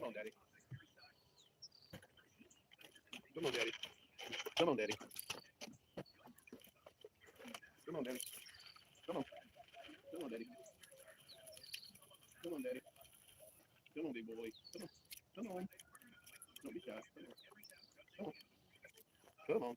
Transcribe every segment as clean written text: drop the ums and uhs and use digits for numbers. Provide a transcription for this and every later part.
on, Daddy. Come on, Daddy. Come on, Daddy. Come on, Daddy. Come on. Come on, Daddy. Come on, Daddy. Come on, big boy. Come on. Come on. Don't be shy. Come on. Come on. Come on.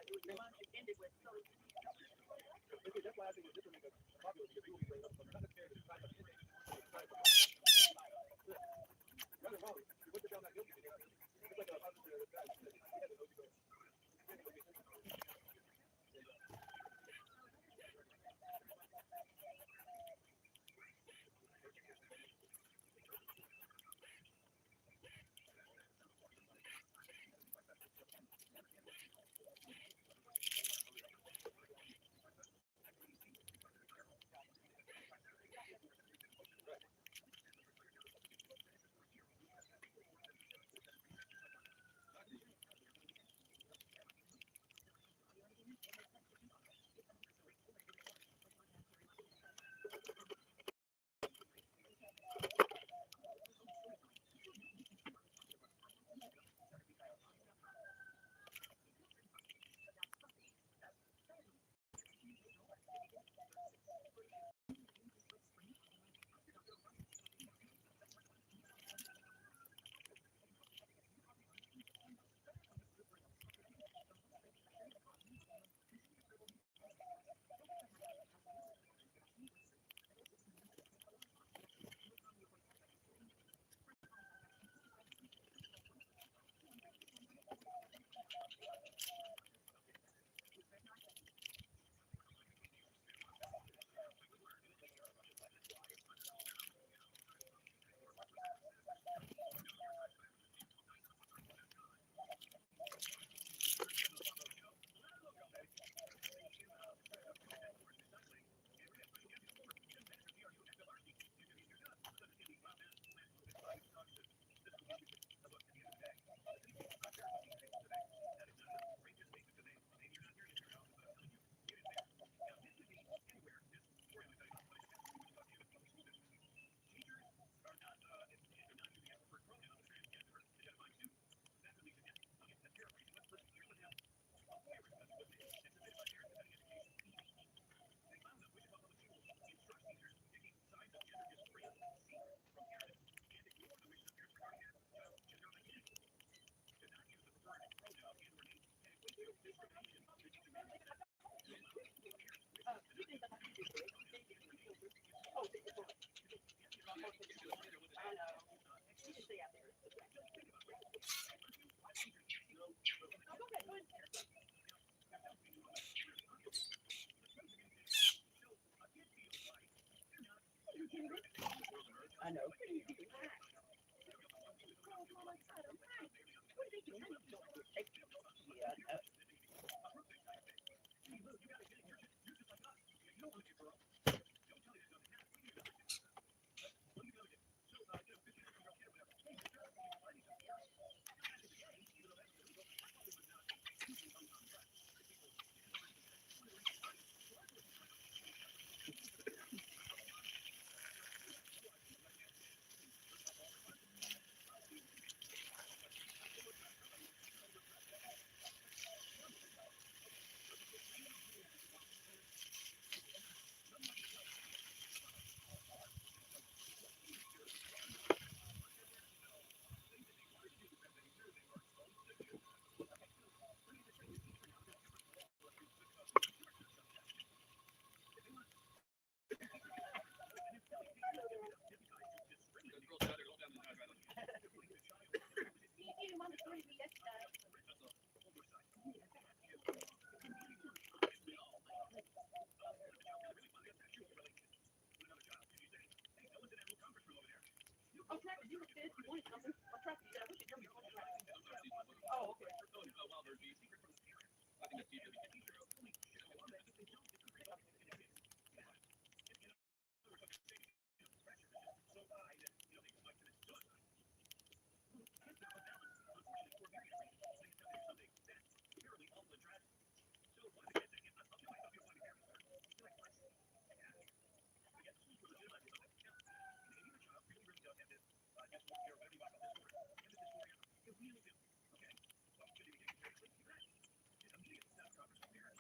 That's why I think this will make a popular because people be like, I'm not necessarily the side of the ending. Nothing wrong. You put yourself not guilty. It's like a positive guy. He has a no go. I know. Yeah,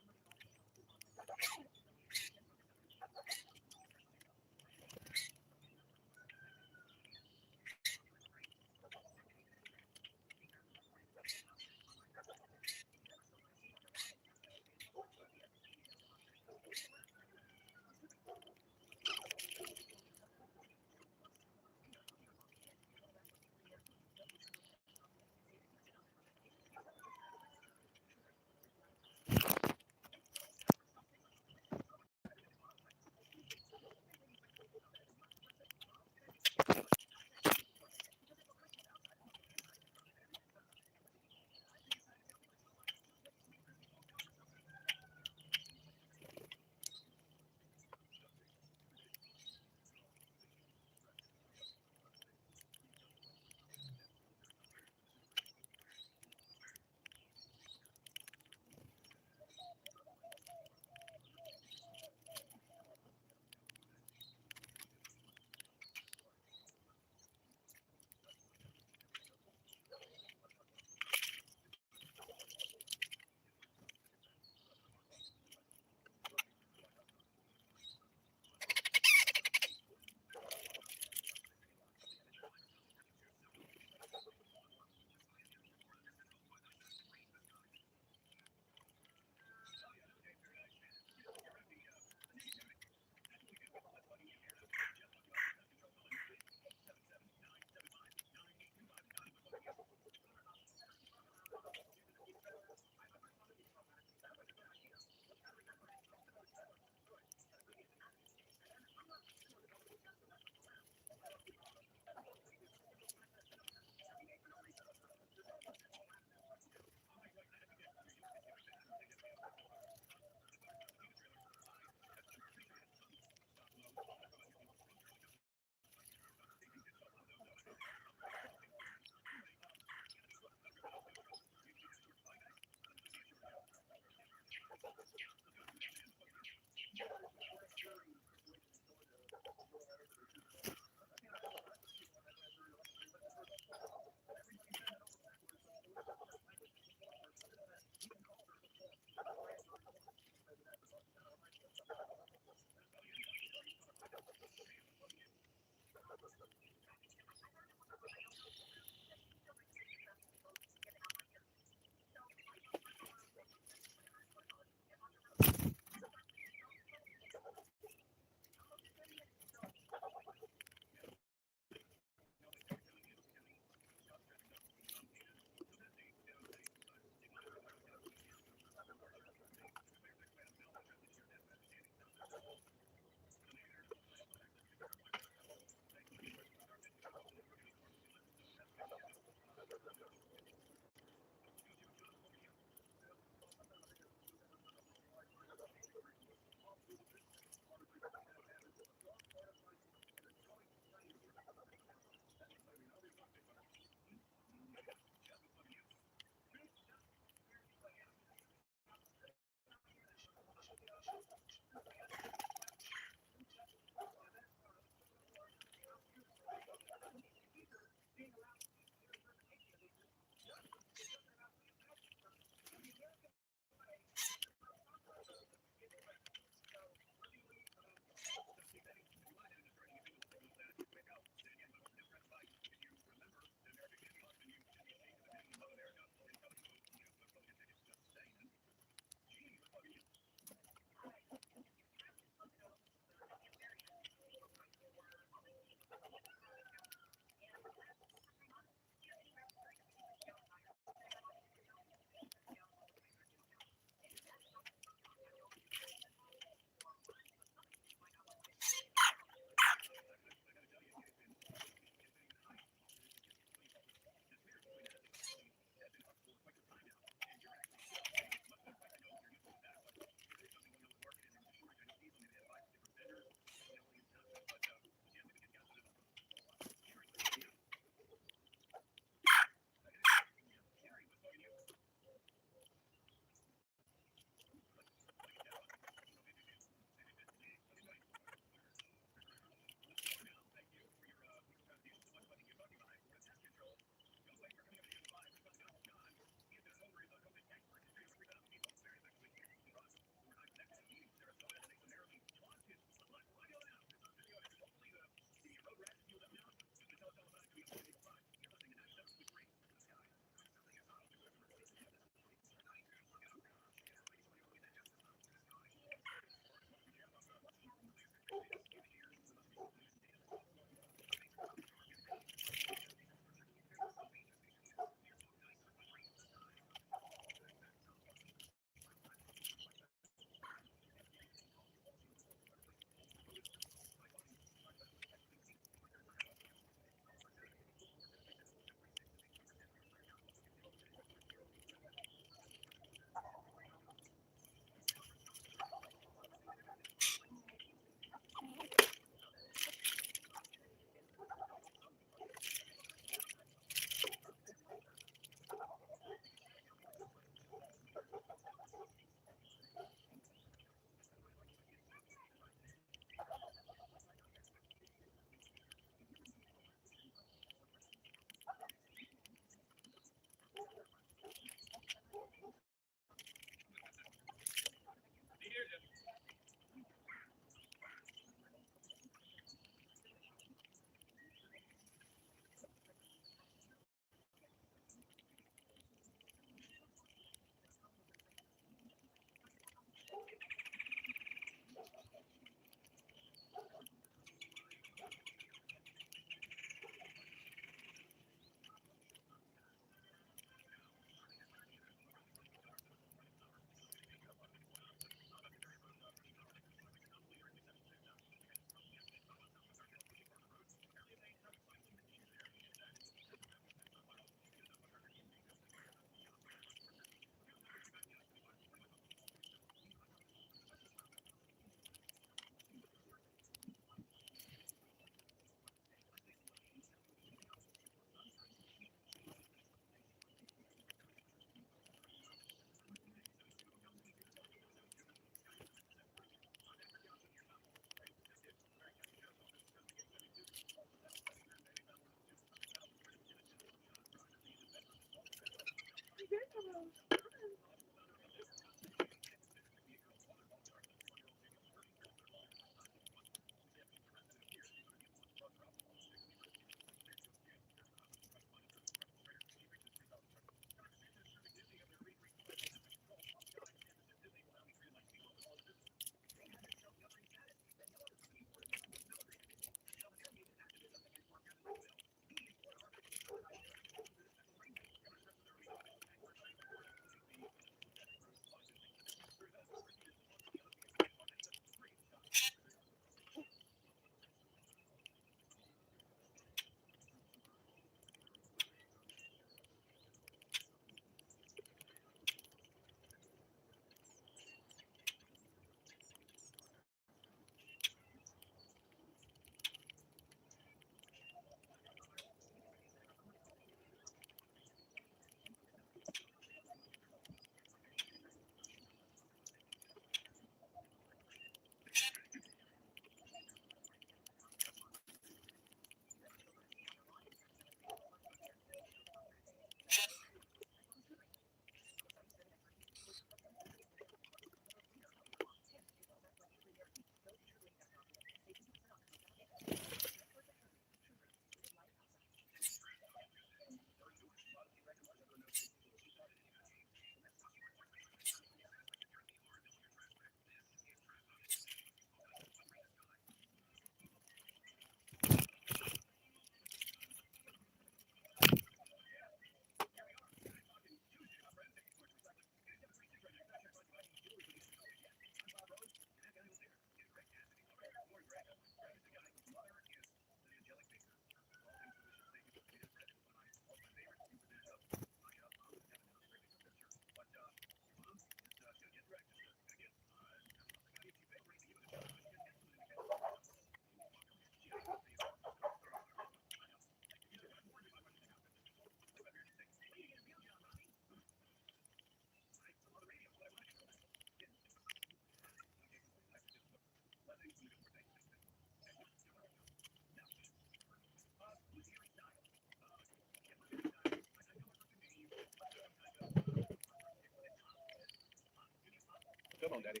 on, Daddy.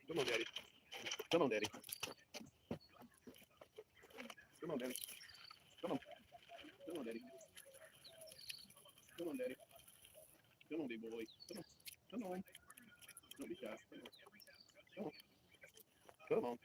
Come on, Daddy. Come on, Daddy. Come on, Daddy. Come on. Come on, Daddy. Come on, Daddy. Come on, big boy. Come on. Come on. Don't be shy. Come on. Come on.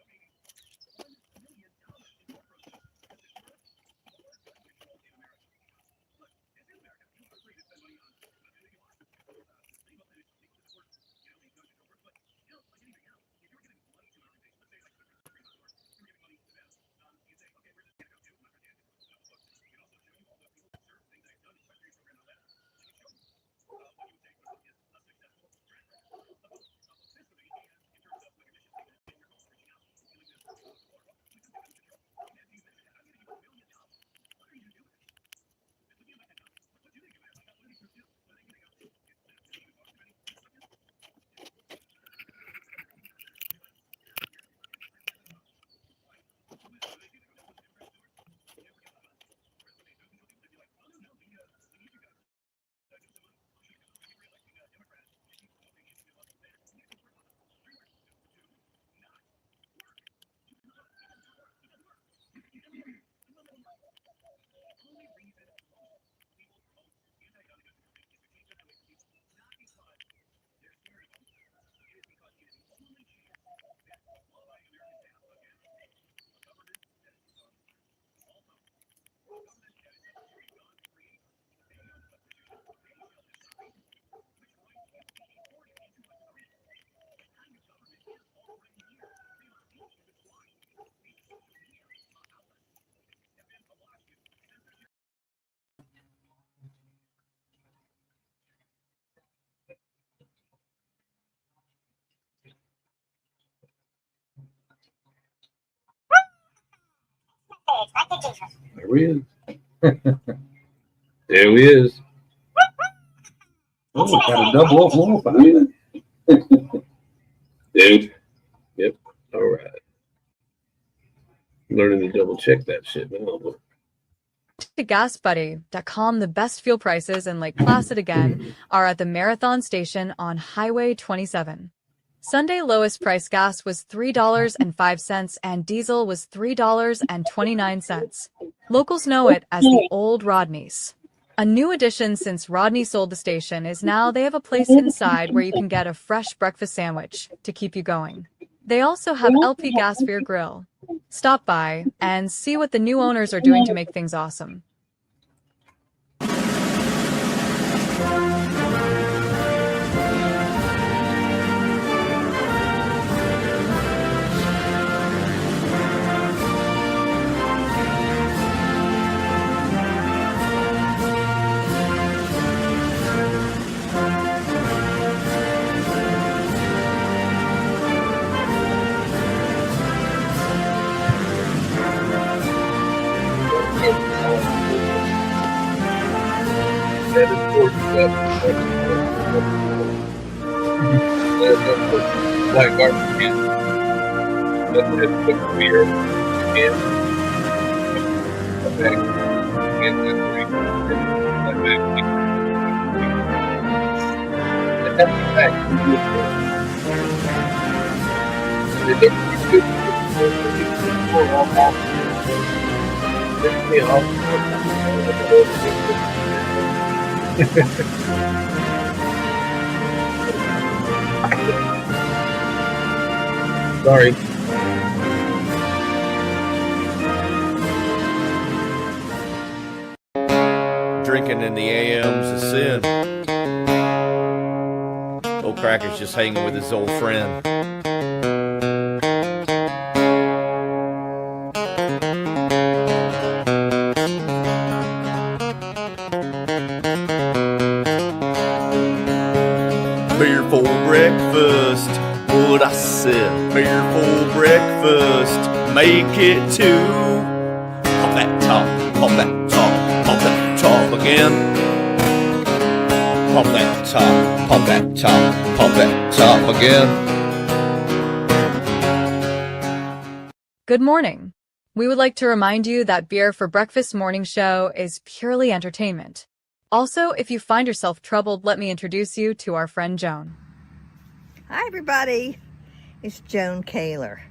There he is. There he is. Oh, got a double up wolf out of it. Dude. Yep. All right. Learning to double check that shit now. To GasBuddy.com, the best fuel prices in Lake Placid again are at the Marathon Station on Highway 27. Sunday lowest price gas was $3.05 and diesel was $3.29. Locals know it as the Old Rodney's. A new addition since Rodney sold the station is now they have a place inside where you can get a fresh breakfast sandwich to keep you going. They also have LP gas for your grill. Stop by and see what the new owners are doing to make things awesome. Black garbage can. That's the beer can. Come back. And then that's back. Sorry. Drinking in the AM's a sin. Old Cracker's just hanging with his old friend. Beer for breakfast, what I said. Beer for breakfast, make it two. Pop that top, pop that top, pop that top again. Pop that top, pop that top, pop that top again. Good morning. We would like to remind you that Beer for Breakfast morning show is purely entertainment. Also, if you find yourself troubled, let me introduce you to our friend Joan. Hi everybody, it's Joan Kaler.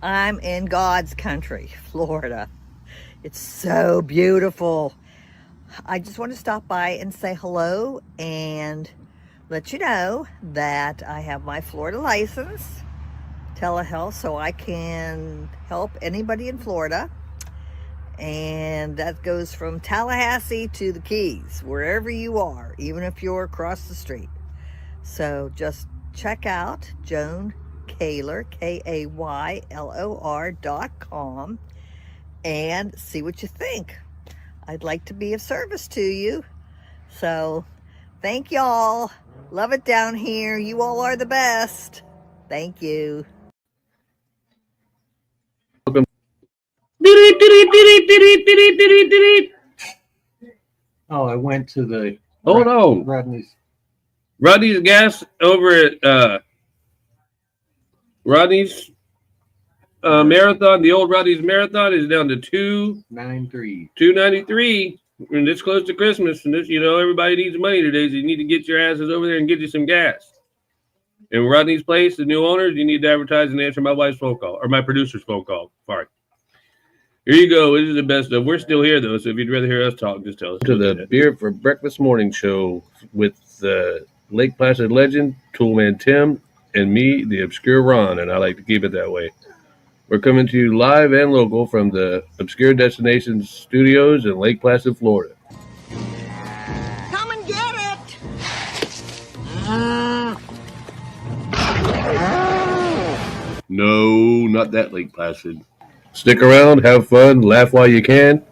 I'm in God's country, Florida. It's so beautiful. I just want to stop by and say hello and let you know that I have my Florida license, telehealth, so I can help anybody in Florida. And that goes from Tallahassee to the Keys, wherever you are, even if you're across the street. So just check out Joan Kaylor, KAYLOR.com, and see what you think. I'd like to be of service to you. So thank y'all. Love it down here. You all are the best. Thank you. Oh, I went to the Hold on. Rodney's. Rodney's gas over at Rodney's Marathon, the old Rodney's Marathon is down to 2.93, and it's close to Christmas, and this, everybody needs money today, so you need to get your asses over there and get you some gas. And Rodney's Place, the new owners, you need to advertise and answer my wife's phone call, or my producer's phone call. Sorry. Here you go. This is the best stuff. We're still here, though, so if you'd rather hear us talk, just tell us. To the Beer for Breakfast Morning Show with Lake Placid legend, Toolman Tim, and me, the Obscure Ron, and I like to keep it that way. We're coming to you live and local from the Obscure Destinations Studios in Lake Placid, Florida. Come and get it. No, not that Lake Placid. Stick around, have fun, laugh while you can,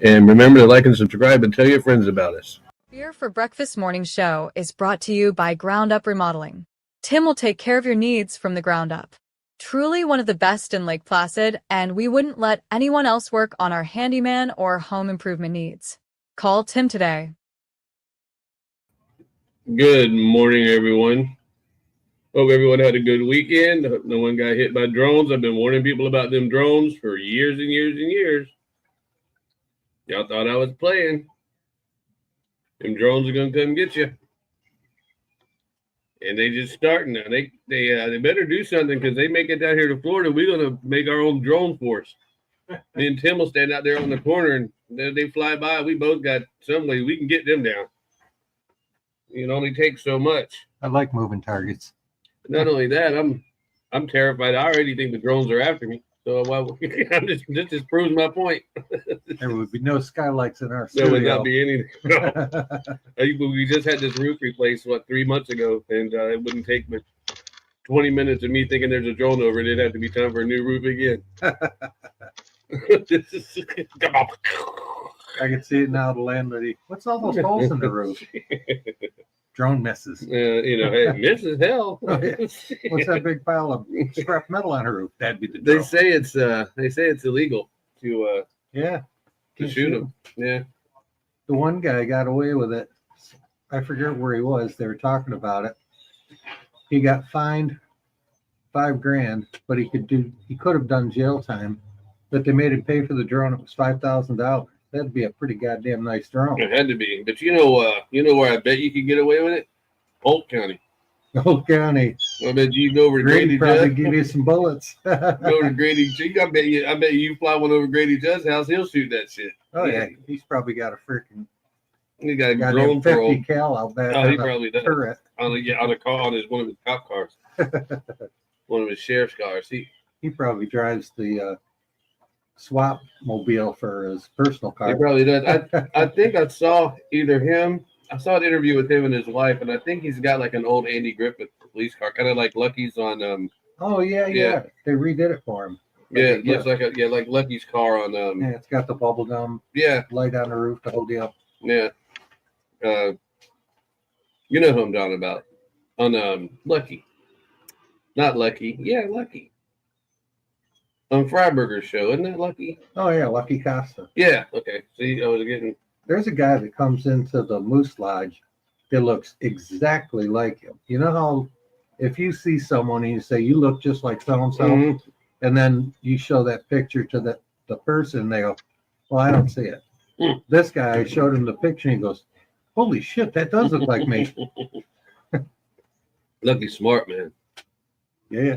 and remember to like and subscribe and tell your friends about us. Beer for Breakfast Morning Show is brought to you by Ground Up Remodeling. Tim will take care of your needs from the ground up. Truly one of the best in Lake Placid, and we wouldn't let anyone else work on our handyman or home improvement needs. Call Tim today. Good morning, everyone. Hope everyone had a good weekend. Hope no one got hit by drones. I've been warning people about them drones for years and years and years. Y'all thought I was playing. Them drones are going to come get you. And they just starting now. They better do something because they make it down here to Florida. We're going to make our own drone force. Me and Tim will stand out there on the corner, and they fly by. We both got some way we can get them down. It only takes so much. I like moving targets. Not only that, I'm terrified. I already think the drones are after me. So this just proves my point. There would be no skylights in our There studio. would not be any. No. We just had this roof replaced 3 months ago, and it wouldn't take but 20 minutes of me thinking there's a drone over it. It'd have to be time for a new roof again. I can see it now. The landlady. What's all those holes in the roof? Drone misses. Hey, misses hell. Oh, yeah. What's that big pile of scrap metal on her roof? That'd be the drone. They say it's illegal to shoot them. Yeah. The one guy got away with it. I forget where he was. They were talking about it. He got fined $5,000, but he could have done jail time. But they made him pay for the drone. It was $5,000. That'd be a pretty goddamn nice drone. It had to be. But you know where I bet you could get away with it? Polk County. Polk County. I bet you go over to Grady probably Judd. give you some bullets. Go to Grady Judd. I bet you fly one over Grady Judd's house, he'll shoot that shit. Oh yeah, he's probably got a freaking. He got a Goddamn drone 50 cal out back. Oh, he probably does. Turret. On a car, on one of his cop cars. One of his sheriff's cars. He probably drives the swap mobile for his personal car. He probably does. I think I saw an interview with him and his wife, and I think he's got like an old Andy Griffith police car, kind of like Lucky's on Oh yeah. They redid it for him. Yeah, it looks like like Lucky's car on Yeah, it's got the bubble gum light on the roof to hold you up. Yeah. You know who I'm talking about. On Lucky. Not Lucky. Yeah, Lucky. On Freiburger's show, isn't that Lucky? Oh yeah, Lucky Costa. Yeah, okay. See, I was getting. There's a guy that comes into the Moose Lodge that looks exactly like him. You know how if you see someone and you say, you look just like so-and-so, and then you show that picture to the person, they go, well, I don't see it. This guy showed him the picture and he goes, "Holy shit, that does look like me." Lucky smart, man. Yeah,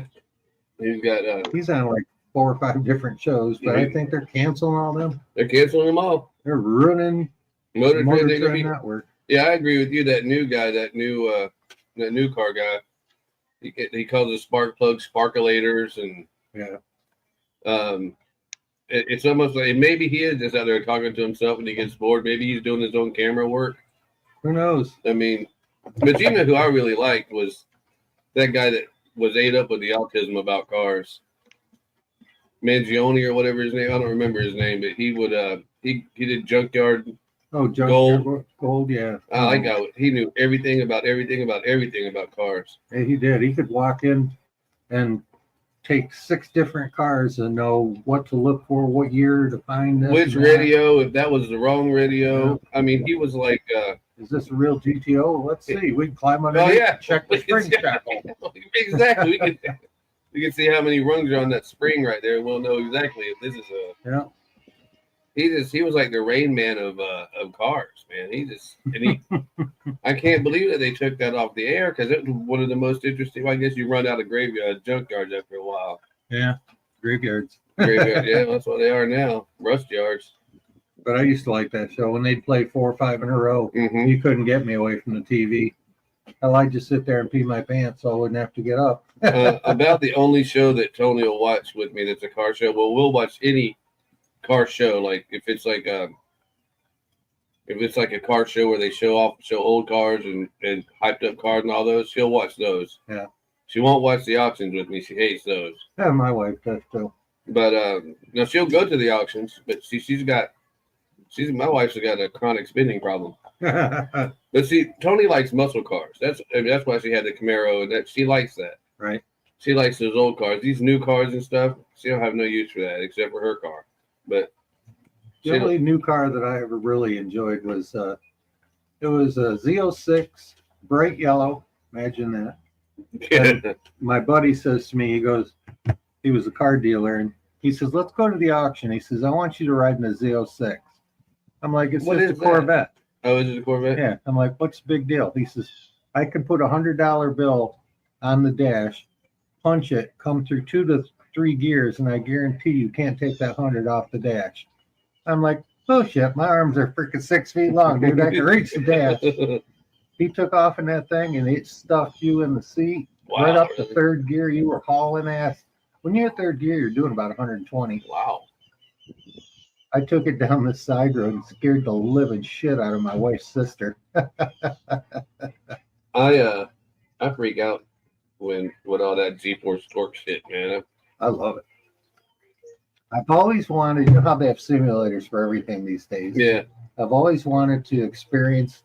He's got he's on like 4 or 5 different shows, but I Mhm. think they're canceling all them. they're canceling them all. They're ruining Motor Motor Trend, they're gonna Trend be. Network. Yeah, I agree with you. That new guy, that new car guy, he calls it spark plugs, sparkulators, and Yeah, it's almost like maybe he is just out there talking to himself and he gets bored. Maybe he's doing his own camera work. who knows? I mean, but you know who I really liked was that guy that was ate up with the autism about cars. Mangione or whatever his name. I don't remember his name, but he would he did junkyard. Oh, Gold, yeah. I like how he knew everything about cars. Yeah, he did. He could walk in and take 6 different cars and know what to look for, what year to find this. Which and that. radio, if that was the wrong radio. I mean, he was like Is this a real GTO? Let's see. We can climb on oh it. yeah, Check the spring shackle. exactly. We can see how many rungs are on that spring right there. We'll know exactly if this is a. Yeah. He was like the Rain Man of cars, man. I can't believe that they took that off the air because it was one of the most interesting. Well, I guess you run out of graveyard junkyards after a while. Yeah. Graveyards. Graveyard, yeah, that's what they are now. Rust yards. But I used to like that show when they'd play 4 or 5 in a row. Mm-hmm. You couldn't get me away from the TV. Hell, I'd just sit there and pee my pants so I wouldn't have to get up. About the only show that Tony will watch with me that's a car show. Well, we'll watch any car show, like if it's like a car show where they show old cars and hyped up cars and all those, she'll watch those. Yeah. She won't watch the auctions with me. She hates those. Yeah, my wife does too. But now she'll go to the auctions, but my wife's got a chronic spending problem. But see, Tony likes muscle cars. That's why she had the Camaro, and that she likes that. Right. She likes those old cars. These new cars and stuff, she don't have no use for that except for her car. But The only new car that I ever really enjoyed was it was a Z06, bright yellow. Imagine that. And my buddy says to me, he was a car dealer, and he says, "Let's go to the auction." He says, "I want you to ride in a Z06." I'm like, "It's What just a is that? Corvette." Oh, is it a Corvette? Yeah. I'm like, "What's the big deal?" He says, "I can put $100 bill on the dash, punch it, come through 2 to 3 gears, and I guarantee you can't take that 100 off the dash." I'm like, "Oh shit, my arms are freaking 6 feet long, dude. I can reach the dash." He took off in that thing and it stuffed you in the seat. Wow, right up to really? 3rd gear. You were hauling ass. When you're at 3rd gear, you're doing about 120. Wow. I took it down this side road and scared the living shit out of my wife's sister. I freak out when with all that G-force torque shit, man. I love it. I've always wanted, you know how they have simulators for everything these days? Yeah. I've always wanted to experience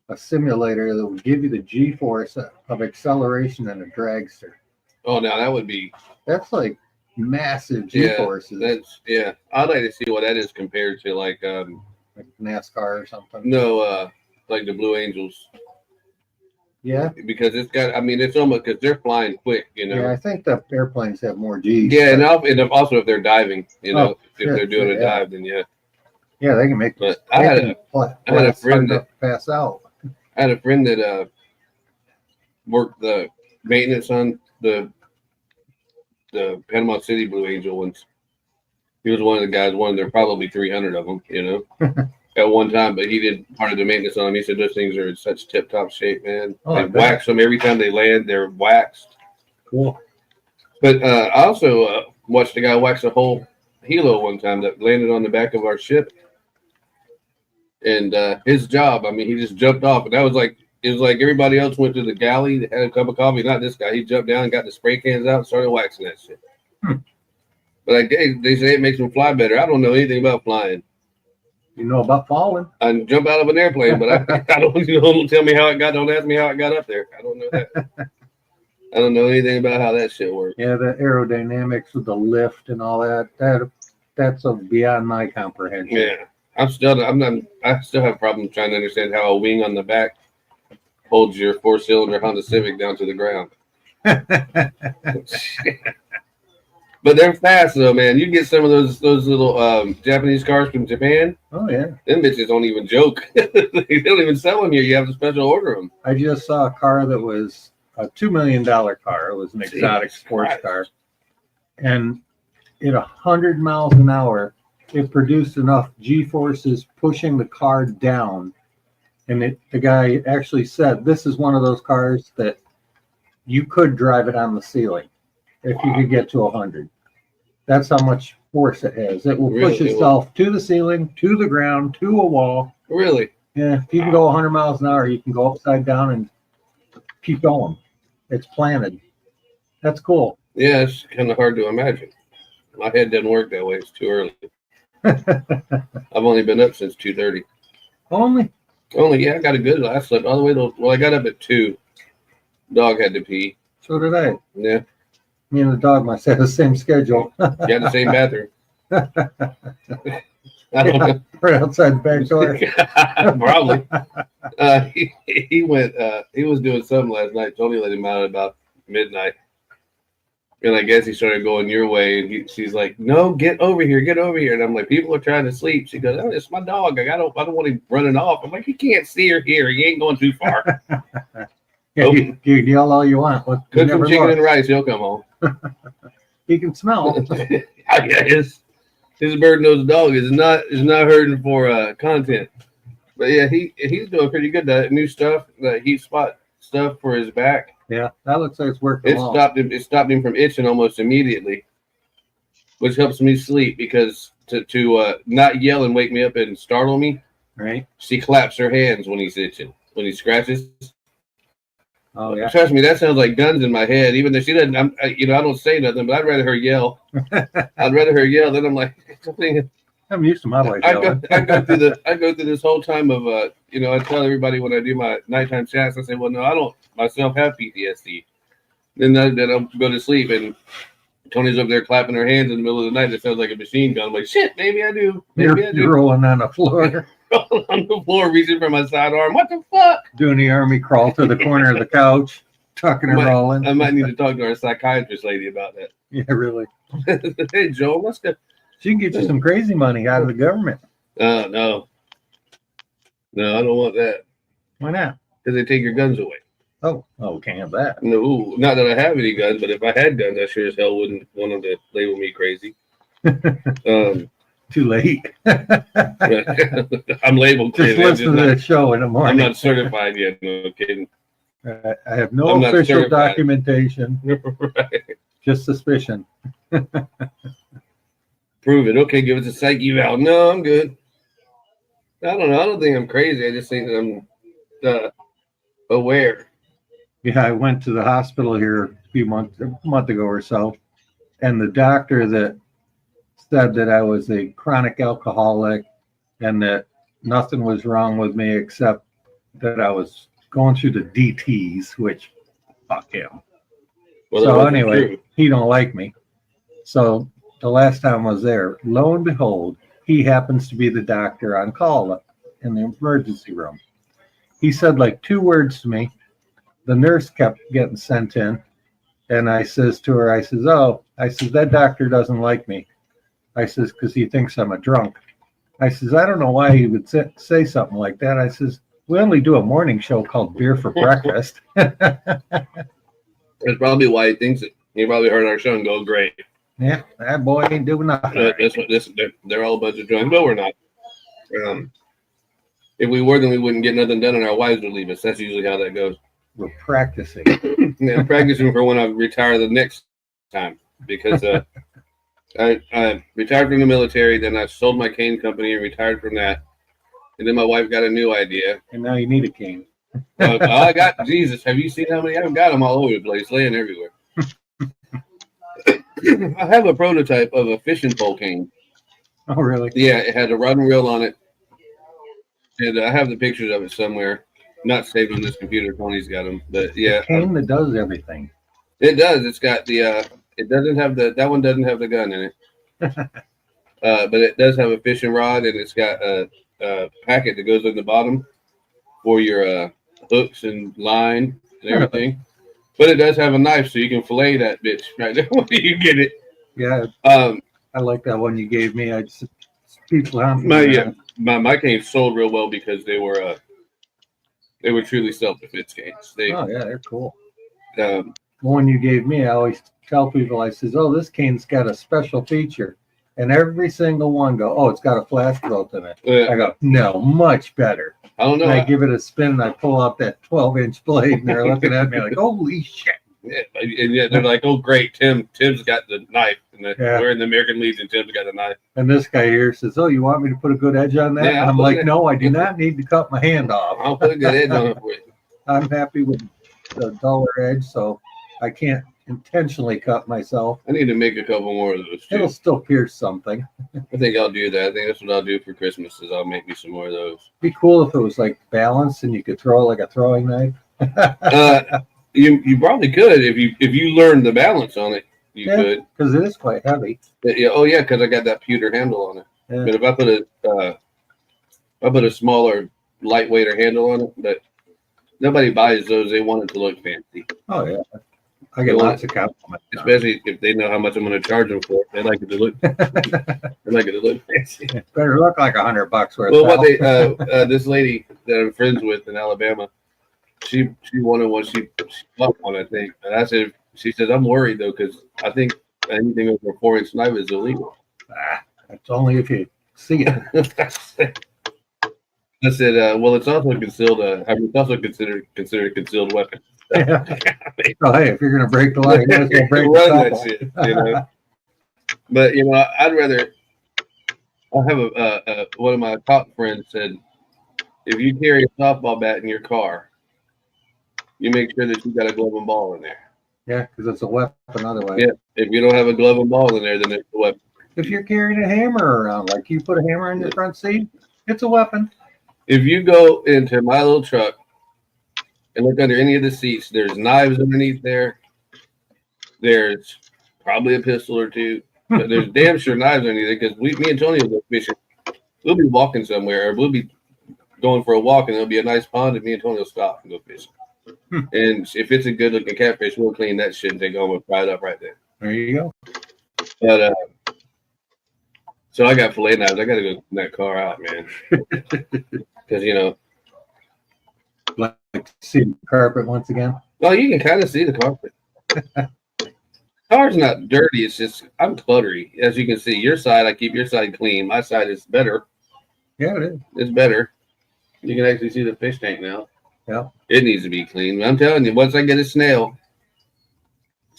a simulator that would give you the G-force of acceleration in a dragster. Oh, now that would be That's like massive yeah. G-forces. That's yeah. I'd like to see what that is compared to like Like NASCAR or something. no like the Blue Angels. Yeah. Because it's got, I mean, it's almost because they're flying quick, you know. Yeah, I think the airplanes have more G's. Yeah, and also if they're diving, you know, if sure, they're doing sure, a yeah. dive, then yeah. Yeah, they can make. But I had a friend that pass out. I had a friend that worked the maintenance on the Panama City Blue Angel ones. He was one of the guys. There probably 300 of them, you know, at one time. But he did part of the maintenance on them. He said those things are in such tip-top shape, man. Oh, they I bet. wax them every time they land. They're waxed. Cool. But I also watched a guy wax a whole helo one time that landed on the back of our ship. And his job, I mean, he just jumped off, and it was like everybody else went to the galley, had a cup of coffee. Not this guy. He jumped down, got the spray cans out, and started waxing that shit. But they say it makes him fly better. I don't know anything about flying. You know about falling? I can jump out of an airplane, but I don't. Don't tell me how it got. Don't ask me how it got up there. I don't know that. I don't know anything about how that shit works. Yeah, the aerodynamics with the lift and all that. That's beyond my comprehension. Yeah. I still have a problem trying to understand how a wing on the back holds your 4-cylinder Honda Civic down to the ground. But But they're fast though, man. You get some of those little Japanese cars from Japan. Oh yeah. Them bitches don't even joke. They don't even sell them here. You have to special order them. I just saw a car that was a $2 million car. It was an exotic sports car. And at 100 miles an hour, it produced enough G-forces pushing the car down. And the guy actually said, this is one of those cars that you could drive it on the ceiling if you could get to 100. That's how much force it has. It will push itself to the ceiling, to the ground, to a wall. Really? Yeah, if you can go 100 miles an hour, you can go upside down and keep going. It's planted. That's cool. Yeah, it's kind of hard to imagine. My head doesn't work that way. It's too early. I've only been up since 2:30. Only? Yeah, I got a good. I slept all the way to. Well, I got up at 2. Dog had to pee. So did I. Yeah. Me and the dog must have the same schedule. You had the same bathroom. I don't know. Right outside the back door. Probably. He went. He was doing something last night. Tony let him out at about midnight, and I guess he started going your way. And she's like, "No, get over here, get over here." And I'm like, "People are trying to sleep." She goes, "Oh, it's my dog. I don't want him running off." I'm like, "You can't see or hear. He ain't going too far." Yeah, you can yell all you want. Cook some chicken and rice. He'll come home. He can smell. Yeah, his bird-nosed dog is not hurting for content. But yeah, he's doing pretty good. That new stuff, the heat spot stuff for his back. Yeah, that looks like it's working. It stopped him from itching almost immediately, which helps me sleep because to not yell and wake me up and startle me. Right. She claps her hands when he's itching. When he scratches. Oh yeah. Trust me, that sounds like guns in my head. Even though she doesn't, I don't say nothing, but I'd rather her yell. I'd rather her yell. Then I'm like, I'm used to my wife yelling. I go through this whole time of I tell everybody when I do my nighttime chats, I say, well, no, I don't myself have PTSD. Then I'll go to sleep and Tony's up there clapping her hands in the middle of the night. It sounds like a machine gun. I'm like, shit, maybe I do. You're rolling on the floor. On the floor, reaching for my sidearm. What the fuck? Doing the army crawl to the corner of the couch, tucking and rolling. I might need to talk to our psychiatrist lady about that. Yeah, really. Hey, Joel, let's go. She can get you some crazy money out of the government. No, I don't want that. Why not? Because they take your guns away. Oh, can't have that. No, not that I have any guns, but if I had guns, I sure as hell wouldn't want them to label me crazy. Too late. I'm labeled just crazy. listen to the show in the morning. I'm not certified yet. No kidding. I have no official documentation. Right. Just suspicion. Prove it. Okay, give us a psych eval. No, I'm good. I don't know. I don't think I'm crazy. I just think that I'm aware. Yeah, I went to the hospital here a month ago or so, and the doctor that said that I was a chronic alcoholic and that nothing was wrong with me except that I was going through the DTs, which fuck him. Well, so anyway, he don't like me. So the last time I was there, lo and behold, he happens to be the doctor on call in the emergency room. He said like 2 words to me. The nurse kept getting sent in, and I says to her, I says, that doctor doesn't like me. I says, because he thinks I'm a drunk. I says, I don't know why he would say something like that. I says, we only do a morning show called Beer for Breakfast. That's probably why he thinks it. He probably heard our show and go, great. Yeah, that boy ain't doing nothing. They're all a bunch of drunks. No, we're not. If we were, then we wouldn't get nothing done and our wives would leave us. That's usually how that goes. We're practicing. Yeah, practicing for when I retire the next time. Because I retired from the military, then I sold my cane company and retired from that. And then my wife got a new idea. And now you need a cane. I got, Jesus, have you seen how many? I've got them all over the place, laying everywhere. I have a prototype of a fishing pole cane. Oh, really? Yeah, it had a rod and reel on it. And I have the pictures of it somewhere. Not saved on this computer. Tony's got them. But yeah. A cane that does everything. It does. It's got the, it doesn't have that one doesn't have the gun in it. But it does have a fishing rod, and it's got a packet that goes in the bottom for your hooks and line and everything. But it does have a knife, so you can fillet that bitch right there when you get it. Yeah, Um, I like that one you gave me. I just people my canes sold real well because they were truly self-defense canes. Oh yeah, they're cool. Um, The one you gave me, I always tell people, I says, "Oh, this cane's got a special feature," and every single one go, "Oh, it's got a flash bolt in it." I go, "No, much better." I don't know. And I give it a spin, and I pull out that 12-inch blade, and they're looking at me like, "Holy shit!" Yeah, and yet they're like, "Oh, great, Tim's got the knife, and we're in the American Legion. Tim's got the knife." And this guy here says, "Oh, you want me to put a good edge on that?" Yeah, and I'm like, "No, I do not need to cut my hand off. I'll put a good edge on it for you." I'm happy with the duller edge, so I can't intentionally cut myself. I need to make a couple more of those too. It'll still pierce something. I think I'll do that. I think that's what I'll do for Christmas. Is I'll make me some more of those. Be cool if it was like balanced and you could throw it like a throwing knife. You probably could if you learned the balance on it. You could, because it is quite heavy. Yeah. Oh yeah, because I got that pewter handle on it. Yeah. But if I put a smaller, lightweighter handle on it, but nobody buys those. They want it to look fancy. Oh yeah, I get lots of compliments. Especially if they know how much I'm going to charge them for it. They like it to look. They like it to look fancy. Better look like $100 worth. Well, what they this lady that I'm friends with in Alabama, she wanted one. She bought one, I think, and I said, she said, I'm worried though because I think anything over a 4-inch knife is illegal. That's only if you see it. I said, well, it's also concealed. It's also considered a concealed weapon. Yeah. Oh, hey, if you're gonna break the law, you might as well break Run the that shit, you know. But you know, I'd rather. I have one of my cop friends said, if you carry a softball bat in your car, you make sure that you got a glove and ball in there. Yeah, because it's a weapon otherwise. Yeah, if you don't have a glove and ball in there, then it's a weapon. If you're carrying a hammer around, like you put a hammer in the front seat, it's a weapon. If you go into my little truck and look under any of the seats, there's knives underneath there. There's probably a pistol or two. But there's damn sure knives underneath there because me and Tony will go fishing. We'll be walking somewhere, or we'll be going for a walk, and there'll be a nice pond, and me and Tony will stop and go fishing. And if it's a good looking catfish, we'll clean that shit and take it home and fry it up right there. There you go. But so I got fillet knives. I got to go clean that car out, man. Because you know, Like see the carpet once again. well, you can kind of see the carpet. Car's not dirty. It's just I'm cluttery, as you can see. Your side, I keep your side clean. My side is better. Yeah, it is. It's better. You can actually see the fish tank now. Yeah. It needs to be clean. I'm telling you, once I get a snail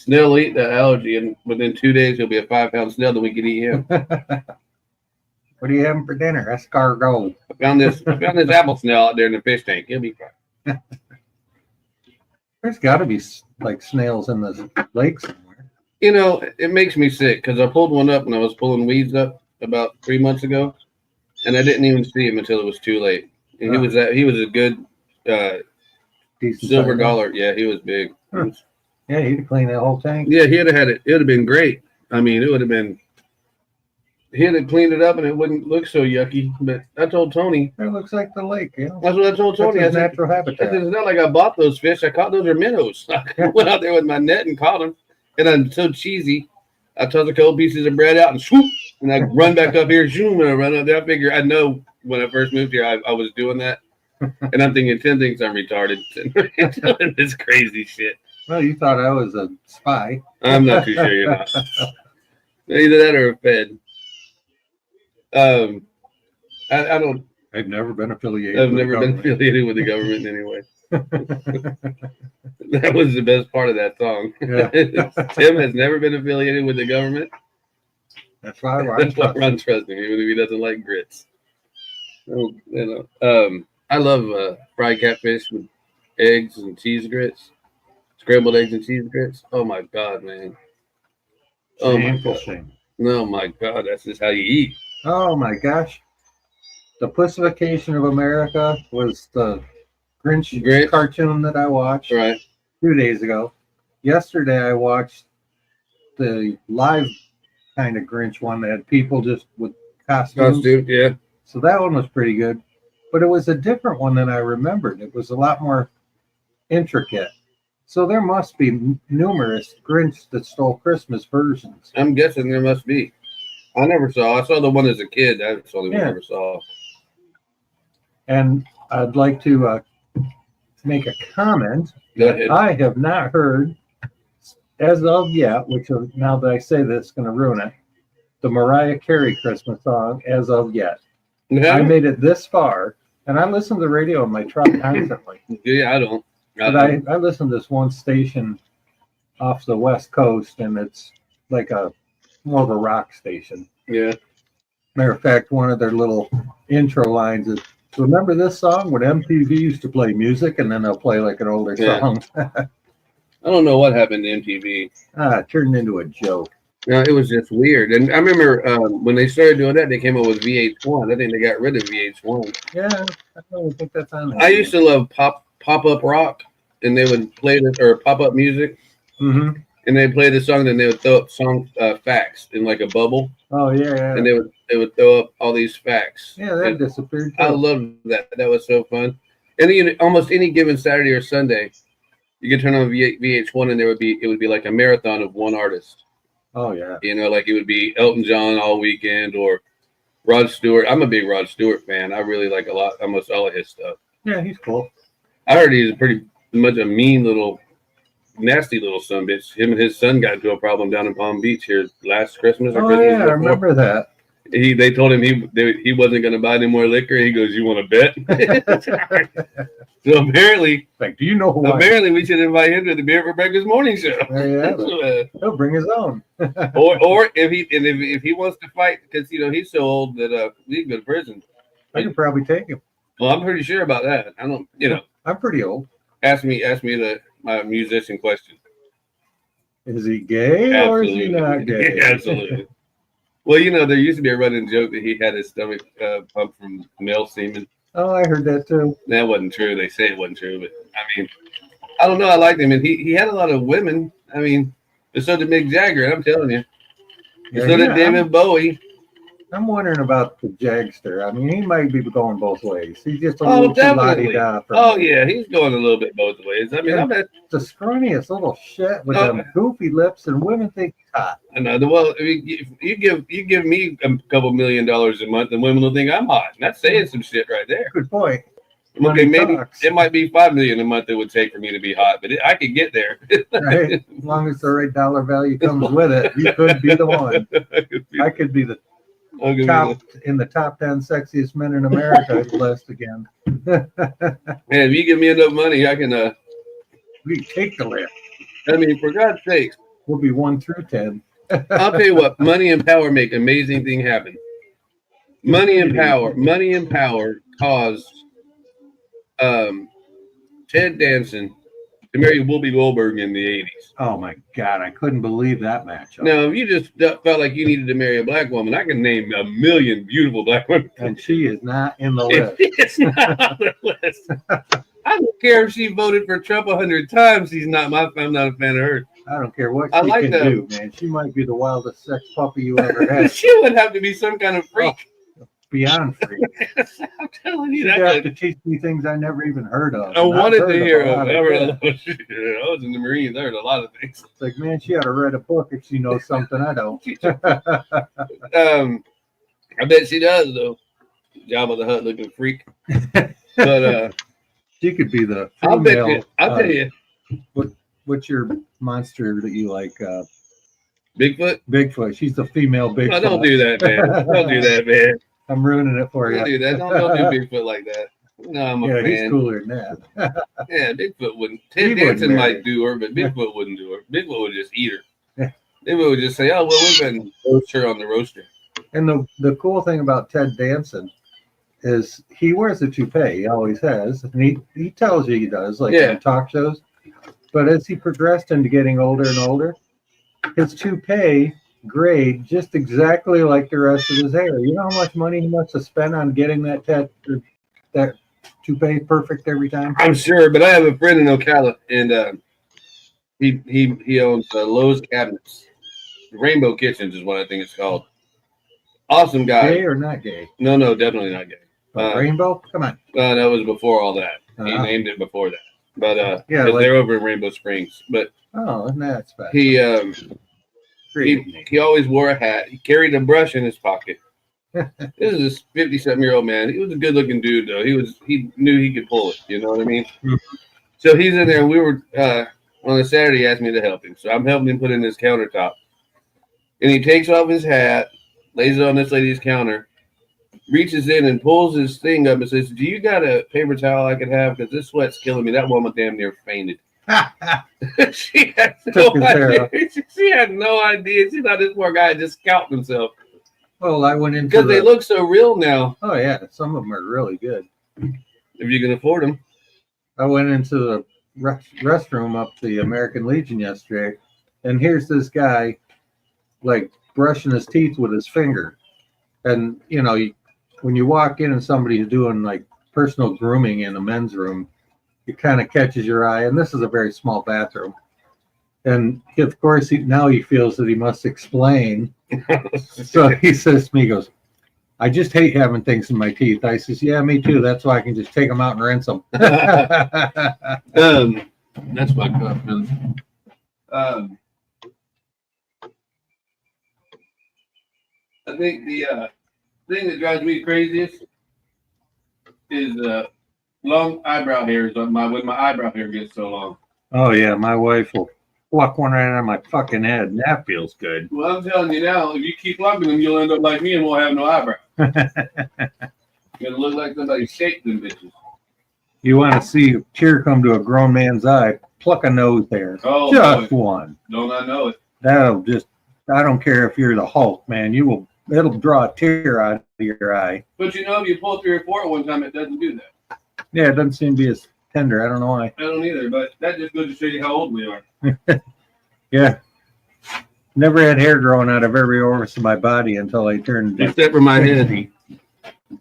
will eat that algae, and within 2 days he'll be a 5-pound snail that we can eat him. What are you having for dinner? Escargot. I found this apple snail out there in the fish tank. He'll be fine. There's got to be like snails in the lake somewhere. You know, it makes me sick because I pulled one up when I was pulling weeds up about 3 months ago, and I didn't even see him until it was too late. And he was a good Decent silver size. dollar. Yeah, he was big. Huh. Yeah, he'd have cleaned that whole tank. Yeah, he'd have had it. It would have been great. I mean, it would have been. He'd have cleaned it up and it wouldn't look so yucky. But I told Tony. It looks like the lake, you know. That's what I told Tony. That's his I said, natural habitat. it's not like I bought those fish. I caught those are minnows. I went out there with my net and caught them. And I'm so cheesy. I toss a couple pieces of bread out and swoop. And I run back up here. Zoom, and I run up there. I figure I know when I first moved here, I was doing that. And I'm thinking, Tim thinks I'm retarded. Doing this crazy shit. Well, you thought I was a spy. I'm not too sure you're not. Either that or a Fed. I don't. I've never been affiliated. I've never been affiliated with the government anyway. That was the best part of that song. Yeah. Tim has never been affiliated with the government. That's why That's why Ron trusts him, even if he doesn't like grits. Oh, you know. I love fried catfish with eggs and cheese grits, scrambled eggs and cheese grits. Oh my god, man! Oh my god! Oh my god! That's just how you eat. Oh my gosh! The Pussification of America was the Grinch cartoon that I watched Right. 2 days ago. Yesterday I watched the live kind of Grinch one that had people just with costumes. Costume, yeah. So that one was pretty good. But it was a different one than I remembered. It was a lot more intricate. So there must be numerous Grinch that stole Christmas versions. I'm guessing there must be. I never saw. I saw the one as a kid. That's the only one I Yeah. ever saw. And I'd like to make a comment. Go ahead. I have not heard, as of yet, which now that I say this, is going to ruin it, the Mariah Carey Christmas song as of yet. I made it this far, and I listen to the radio in my truck constantly. Yeah, I don't. But I listen to this one station off the West Coast, and it's like more of a rock station. Yeah. Matter of fact, one of their little intro lines is, remember this song when MTV used to play music, and then they'll play like an older song. I don't know what happened to MTV. It turned into a joke. No, it was just weird. And I remember when they started doing that, they came up with VH1. I think they got rid of VH1. Yeah, I don't think that's on there. I used to love pop-up rock, and they would play this, or pop-up music, Mm-hmm. and they'd play the song, then they would throw up song facts in like a bubble, Oh, yeah. and they would throw up all these facts. Yeah, that And disappeared. I Too. loved that. That was so fun. And then almost any given Saturday or Sunday, you could turn on VH1, and it would be like a marathon of one artist. Oh, yeah. You know, like it would be Elton John all weekend or Rod Stewart. I'm a big Rod Stewart fan. I really like almost all of his stuff. Yeah, he's cool. I heard he's pretty much a mean little, nasty little son bitch. Him and his son got into a problem down in Palm Beach here last Christmas or Oh, Christmas yeah, I before. remember that. They told him he wasn't going to buy any more liquor. He goes, "You want to bet?" So apparently, Like, do you know who I am? apparently we should invite him to the Beer for Breakfast morning show. There you have it. He'll bring his own. or if he wants to fight, because he's so old that he can go to prison. I could probably take him. Well, I'm pretty sure about that. I don't, I'm pretty old. ask me my musician question. Is he gay or is he not gay? Absolutely. Well, there used to be a running joke that he had his stomach pumped from male semen. Oh, I heard that too. That wasn't true. They say it wasn't true, but I mean, I don't know. I liked him, and he had a lot of women. I mean, but so did Mick Jagger. I'm telling you. Yeah, So did David Bowie. I'm wondering about the Jagster. I mean, he might be going both ways. He's just a Oh, little too definitely. la-di-da for Oh me. yeah, he's going a little bit both ways. I mean, Yeah. I bet. The scrawniest little shit with Oh. them goofy lips, and women think he's hot. I know. Well, I mean, you give me a couple $1 million a month, and women will think I'm hot. And that's saying some shit right there. Good point. Okay, Money maybe talks. it might be $5 million a month it would take for me to be hot, but I could get there. Right? As long as the right dollar value comes with it, you could be the one. I could be the top in the top 10 sexiest men in America list again. Man, if you give me enough money, I can. We take the list. I mean, for God's sakes, We'll be 1 through 10. I'll tell you what. Money and power make amazing things happen. Money and power caused Ted Danson to marry Whoopi Goldberg in the 80s. Oh my God, I couldn't believe that matchup. Now, if you just felt like you needed to marry a black woman, I can name a million beautiful black women. And she is not in the list. It's not on the list. I don't care if she voted for Trump 100 times. I'm not a fan of her. I don't care what I she like can that. do, man. She might be the wildest sex puppy you ever had. She would have to be some kind of freak. Beyond free. I'm telling you She'd that. have to teach me things I never even heard of. I And I've wanted heard to of hear a of. lot I that. was in the Marines. I heard a lot of things. It's like, man, she ought to read a book if she knows something I don't. I bet she does though. Jabba the Hutt looking freak. But She could be the I'll bet you. female. I'll tell you, What's your monster that you like? Bigfoot. Bigfoot. She's the female Bigfoot. No, don't do that, man. Don't do that, man. I'm ruining it for Don't you. do that. Don't do Bigfoot like that. No, I'm a Yeah, he's fan. cooler than that. Yeah, Bigfoot wouldn't. He Ted wouldn't Danson marry. might do her, but Bigfoot wouldn't do her. Bigfoot would just eat her. Yeah. Bigfoot would just say, "Oh, well, we're going to roast her on the roaster." And the cool thing about Ted Danson is he wears a toupee. He always has. And he tells you he does, like Yeah. in talk shows. But as he progressed into getting older and older, his toupee grayed just exactly like the rest of his hair. You know how much money he must have spent on getting that toupee perfect every time? I'm sure, but I have a friend in Ocala, and he owns Lowe's Cabinets. Rainbow Kitchens is what I think it's called. Awesome guy. Gay or not gay? No, definitely not gay. Rainbow? Come on. That was before all that. He Uh-huh. named it before that. but Yeah, 'cause like- they're over in Rainbow Springs. But Oh, and that's bad. he Great. he always wore a hat. He carried a brush in his pocket. This is this 50-something-year-old man. He was a good-looking dude, though. He knew he could pull it. You know what I mean? So he's in there. We were on a Saturday. He asked me to help him, so I'm helping him put in his countertop. And he takes off his hat, lays it on this lady's counter, reaches in and pulls his thing up and says, "Do you got a paper towel I could have? Because this sweat's killing me." That woman damn near fainted. She had no idea. She had no idea. She thought this poor guy had just scalped himself. Well, I went into Because they look so real now. Oh yeah, some of them are really good. If you can afford them. I went into the restroom up the American Legion yesterday, and here's this guy, like brushing his teeth with his finger. And you know, when you walk in and somebody's doing like personal grooming in a men's room, it kind of catches your eye. And this is a very small bathroom. And of course, now he feels that he must explain. So he says to me, he goes, "I just hate having things in my teeth." I says, "Yeah, me too. That's why I can just take them out and rinse them." That's my cup, man. I think the thing that drives me craziest is long eyebrow hairs on when my eyebrow hair gets so long. Oh yeah, my wife will pluck one right on my fucking head, and that feels good. Well, I'm telling you now, if you keep plucking them, you'll end up like me and we'll have no eyebrow. It'll look like somebody shaped them bitches. You want to see a tear come to a grown man's eye? Pluck a nose hair. Oh, just boy. one. Don't I know it? That'll just. I don't care if you're the Hulk, man. You will. It'll draw a tear out of your eye. But you know, if you pull 3 or 4 at one time, it doesn't do that. Yeah, it doesn't seem to be as tender. I don't know why. I don't either, but that just goes to show you how old we are. Yeah. Never had hair growing out of every orifice of my body until I turned. Except for my head. I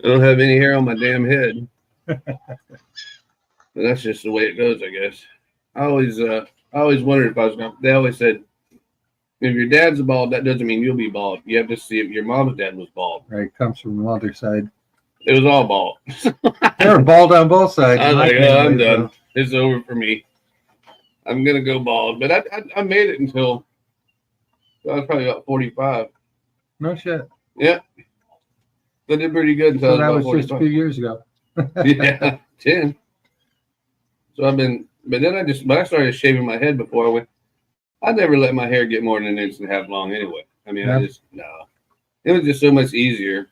don't have any hair on my damn head. But that's just the way it goes, I guess. I always wondered if I was going to. They always said, if your dad's bald, that doesn't mean you'll be bald. You have to see if your mom's dad was bald. Right, comes from the mother side. It was all bald. They were bald on both sides. I was like, family, I'm done. so. It's over for me. I'm going to go bald. But I made it until I was probably about 45. No shit. Yeah. I did pretty good until So I that was was about just a 45. few years ago. Yeah, 10. So I've been, but then I started shaving my head before I went. I never let my hair get more than an inch and a half long anyway. I mean, Yeah. It was just so much easier.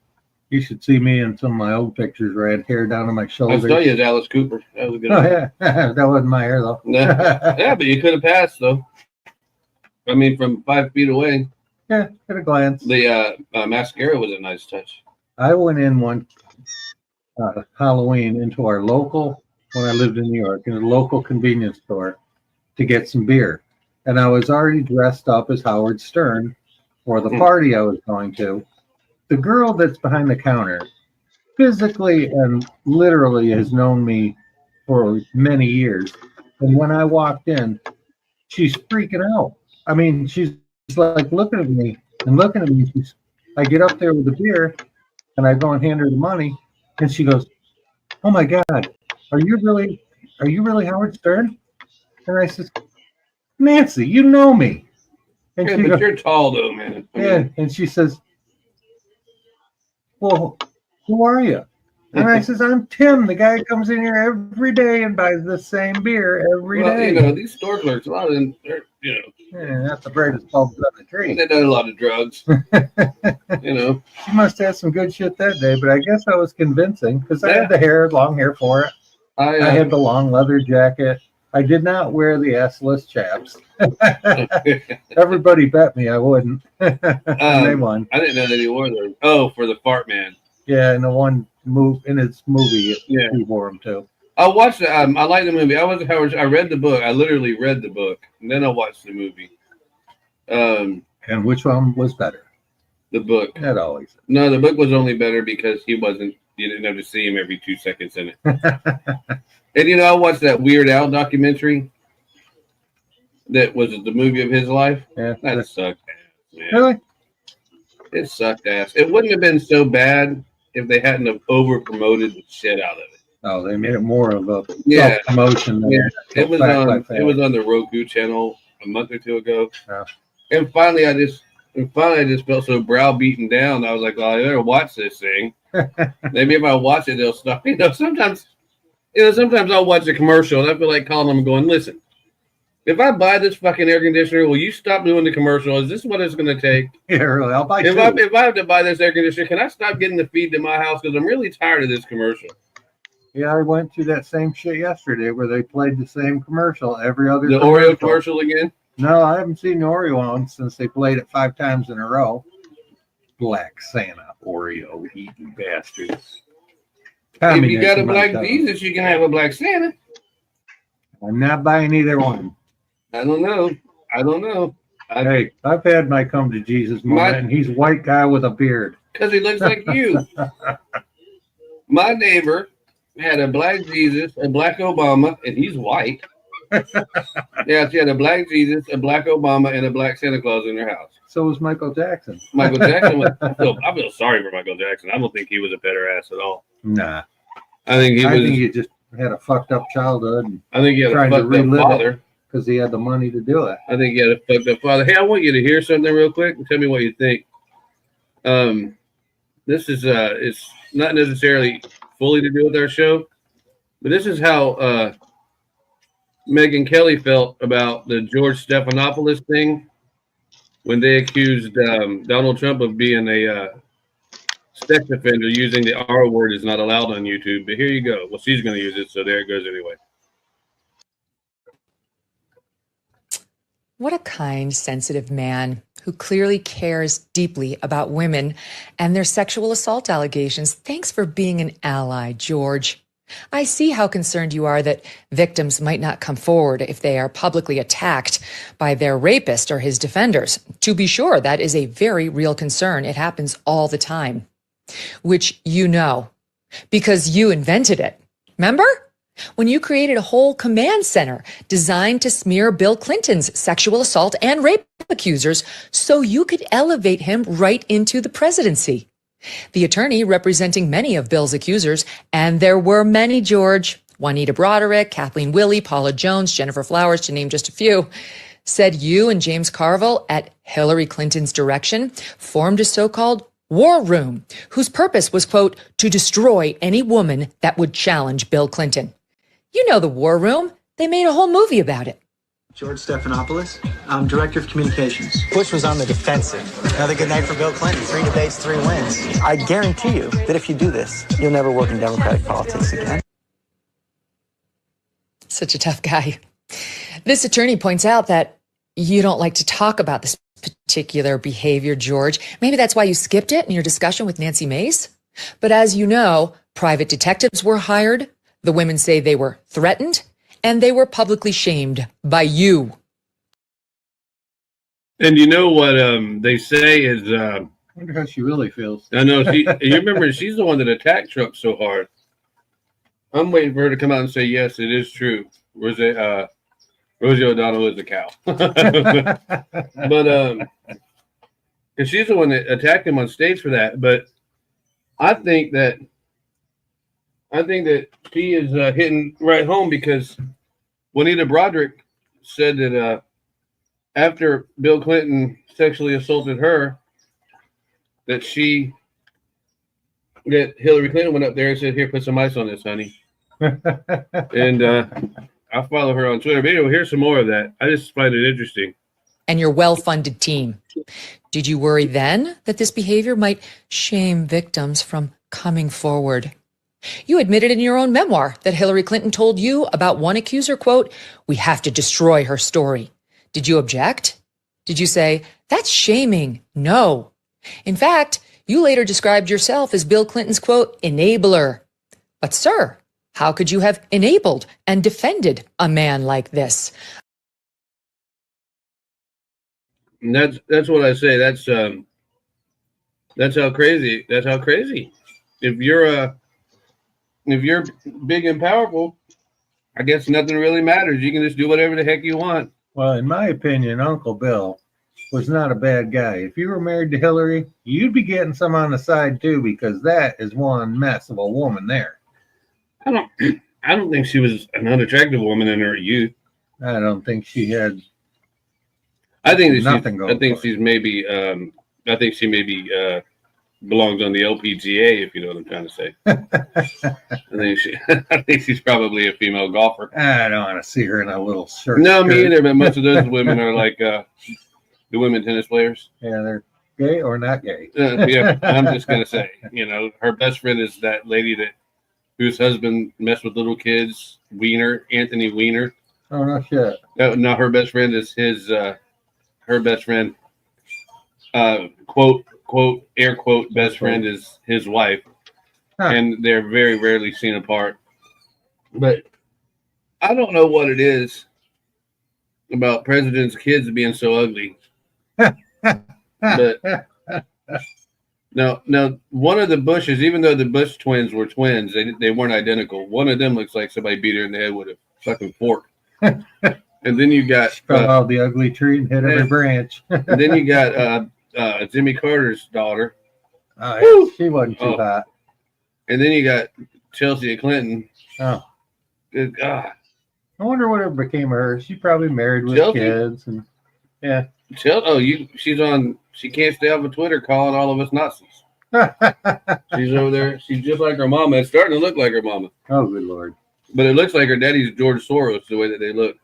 You should see me in some of my old pictures where I had hair down to my I shoulders. tell you, it's Alice Cooper. That was a good. Oh one. yeah, that wasn't my hair though. Yeah, but you could have passed though. I mean, from 5 feet away, Yeah, at a glance. the mascara was a nice touch. I went in one Halloween into our local, when I lived in New York, in a local convenience store to get some beer. And I was already dressed up as Howard Stern for the party I was going to. The girl that's behind the counter physically and literally has known me for many years. And when I walked in, she's freaking out. I mean, she's like looking at me and looking at me. I get up there with the beer and I go and hand her the money. And she goes, "Oh my God, are you really Howard Stern?" And I says, "Nancy, you know me." And Yeah, she but goes, you're tall though, man. I "Yeah." mean, And she says, "Well, who are you?" And I says, "I'm Tim, the guy who comes in here every day and buys the same beer every well, day." you know, these store clerks, a lot of them, they're, Yeah, that's the brightest bulb on the tree. they done a lot of drugs. You know, She must have some good shit that day, but I guess I was convincing because I Yeah. had the hair, long hair for it. I had the long leather jacket. I did not wear the S-less chaps. Everybody bet me I wouldn't. And they won. I didn't know that he wore them. Oh, for the fart man. Yeah, and the one move in its movie, Yeah. he wore them too. I watched it. I like the movie. I read the book. I literally read the book, and then I watched the movie. And which one was better? The book. That always. No, the book was only better because you didn't have to see him every 2 seconds in it. And you know, I watched that Weird Al documentary. That was the movie of his life. Yeah. That sucked ass, man. Really? It sucked ass. It wouldn't have been so bad if they hadn't have over promoted the shit out of it. Oh, they made it more of a Yeah. self-promotion than Yeah, it was fact by on fact. it was on the Roku channel a month or two ago. Yeah. And finally I just felt so browbeaten down. I was like, well, I better watch this thing. Maybe if I watch it, they'll stop. Sometimes I'll watch a commercial and I feel like calling them and going, listen, if I buy this fucking air conditioner, will you stop doing the commercial? Is this what it's going to take? Yeah, really. I'll buy If two. I have to buy this air conditioner, can I stop getting the feed to my house? Because I'm really tired of this commercial. Yeah, I went through that same shit yesterday where they played the same commercial every other The Oreo commercial again? No, I haven't seen the Oreo one since they played it 5 times in a row. Black Santa, Oreo eating bastards. If you got a black Jesus, you can have a black Santa. I'm not buying either one. I don't know. Hey, I've had my come to Jesus moment, and he's a white guy with a beard. Because he looks like you. My neighbor had a black Jesus, a black Obama, and he's white. Yeah, she had a black Jesus, a black Obama, and a black Santa Claus in her house. So was Michael Jackson. Michael Jackson was. I feel sorry for Michael Jackson. I don't think he was a better ass at all. Nah. I think he just had a fucked up childhood. I think he had a fucked up father. Because he had the money to do it. I think he had a fucked up father. Hey, I want you to hear something real quick and tell me what you think. This is it's not necessarily fully to do with our show, but this is how Megyn Kelly felt about the George Stephanopoulos thing when they accused Donald Trump of being a sex offender using the R word is not allowed on YouTube. But here you go. Well, she's going to use it, so there it goes anyway. What a kind, sensitive man who clearly cares deeply about women and their sexual assault allegations. Thanks for being an ally, George. I see how concerned you are that victims might not come forward if they are publicly attacked by their rapist or his defenders. To be sure, that is a very real concern. It happens all the time, which you know, because you invented it. Remember? When you created a whole command center designed to smear Bill Clinton's sexual assault and rape accusers so you could elevate him right into the presidency. The attorney representing many of Bill's accusers, and there were many, George, Juanita Broderick, Kathleen Willey, Paula Jones, Jennifer Flowers, to name just a few, said you and James Carville, at Hillary Clinton's direction, formed a so-called war room, whose purpose was, quote, to destroy any woman that would challenge Bill Clinton. You know the war room. They made a whole movie about it. George Stephanopoulos. I'm Director of Communications. Bush was on the defensive. Another good night for Bill Clinton. 3 debates, 3 wins. I guarantee you that if you do this, you'll never work in Democratic politics again. Such a tough guy. This attorney points out that you don't like to talk about this particular behavior, George. Maybe that's why you skipped it in your discussion with Nancy Mace. But as you know, private detectives were hired. The women say they were threatened, and they were publicly shamed by you. And you know what they say is... I wonder how she really feels. I know. You remember, she's the one that attacked Trump so hard. I'm waiting for her to come out and say, yes, it is true. Rosie O'Donnell is a cow. But because she's the one that attacked him on stage for that. But I think that she is hitting right home, because Juanita Broderick said that after Bill Clinton sexually assaulted her, that Hillary Clinton went up there and said, here, put some ice on this, honey. And I follow her on Twitter. But anyway, here's some more of that. I just find it interesting. And your well-funded team. Did you worry then that this behavior might shame victims from coming forward? You admitted in your own memoir that Hillary Clinton told you about one accuser, quote, we have to destroy her story. Did you object? Did you say, that's shaming? No. In fact, you later described yourself as Bill Clinton's, quote, enabler. But sir, how could you have enabled and defended a man like this? And that's what I say. That's how crazy. That's how crazy. If you're big and powerful, I guess nothing really matters. You can just do whatever the heck you want. Well, in my opinion, Uncle Bill was not a bad guy. If you were married to Hillary, you'd be getting some on the side too, because that is one mess of a woman there. I don't think she was an unattractive woman in her youth. I don't think she had. I think that Nothing going I think for she's maybe. I think she maybe belongs on the LPGA, if you know what I'm trying to say. I think she's probably a female golfer. I don't want to see her in a little shirt. No, skirt. me either. But most of those women are like the women tennis players. Yeah, they're gay or not gay. Yeah, I'm just gonna say, you know, her best friend is that lady whose husband messed with little kids, Anthony Weiner. Oh no shit. No, her best friend is her best friend. Quote air quote best friend is his wife, and they're very rarely seen apart. But I don't know what it is about presidents' kids being so ugly. But no, one of the Bushes, even though the Bush twins were twins, they weren't identical. One of them looks like somebody beat her in the head with a fucking fork. And then you got fell out of the ugly tree and hit every branch. And then you got Jimmy Carter's daughter. Oh, yeah, she wasn't too hot. And then you got Chelsea Clinton. Oh, good God! I wonder whatever became of her. She probably married with Chelsea? Kids, and yeah. She's on. She can't stay off of Twitter calling all of us Nazis. She's over there. She's just like her mama. It's starting to look like her mama. Oh, good Lord! But it looks like her daddy's George Soros the way that they look.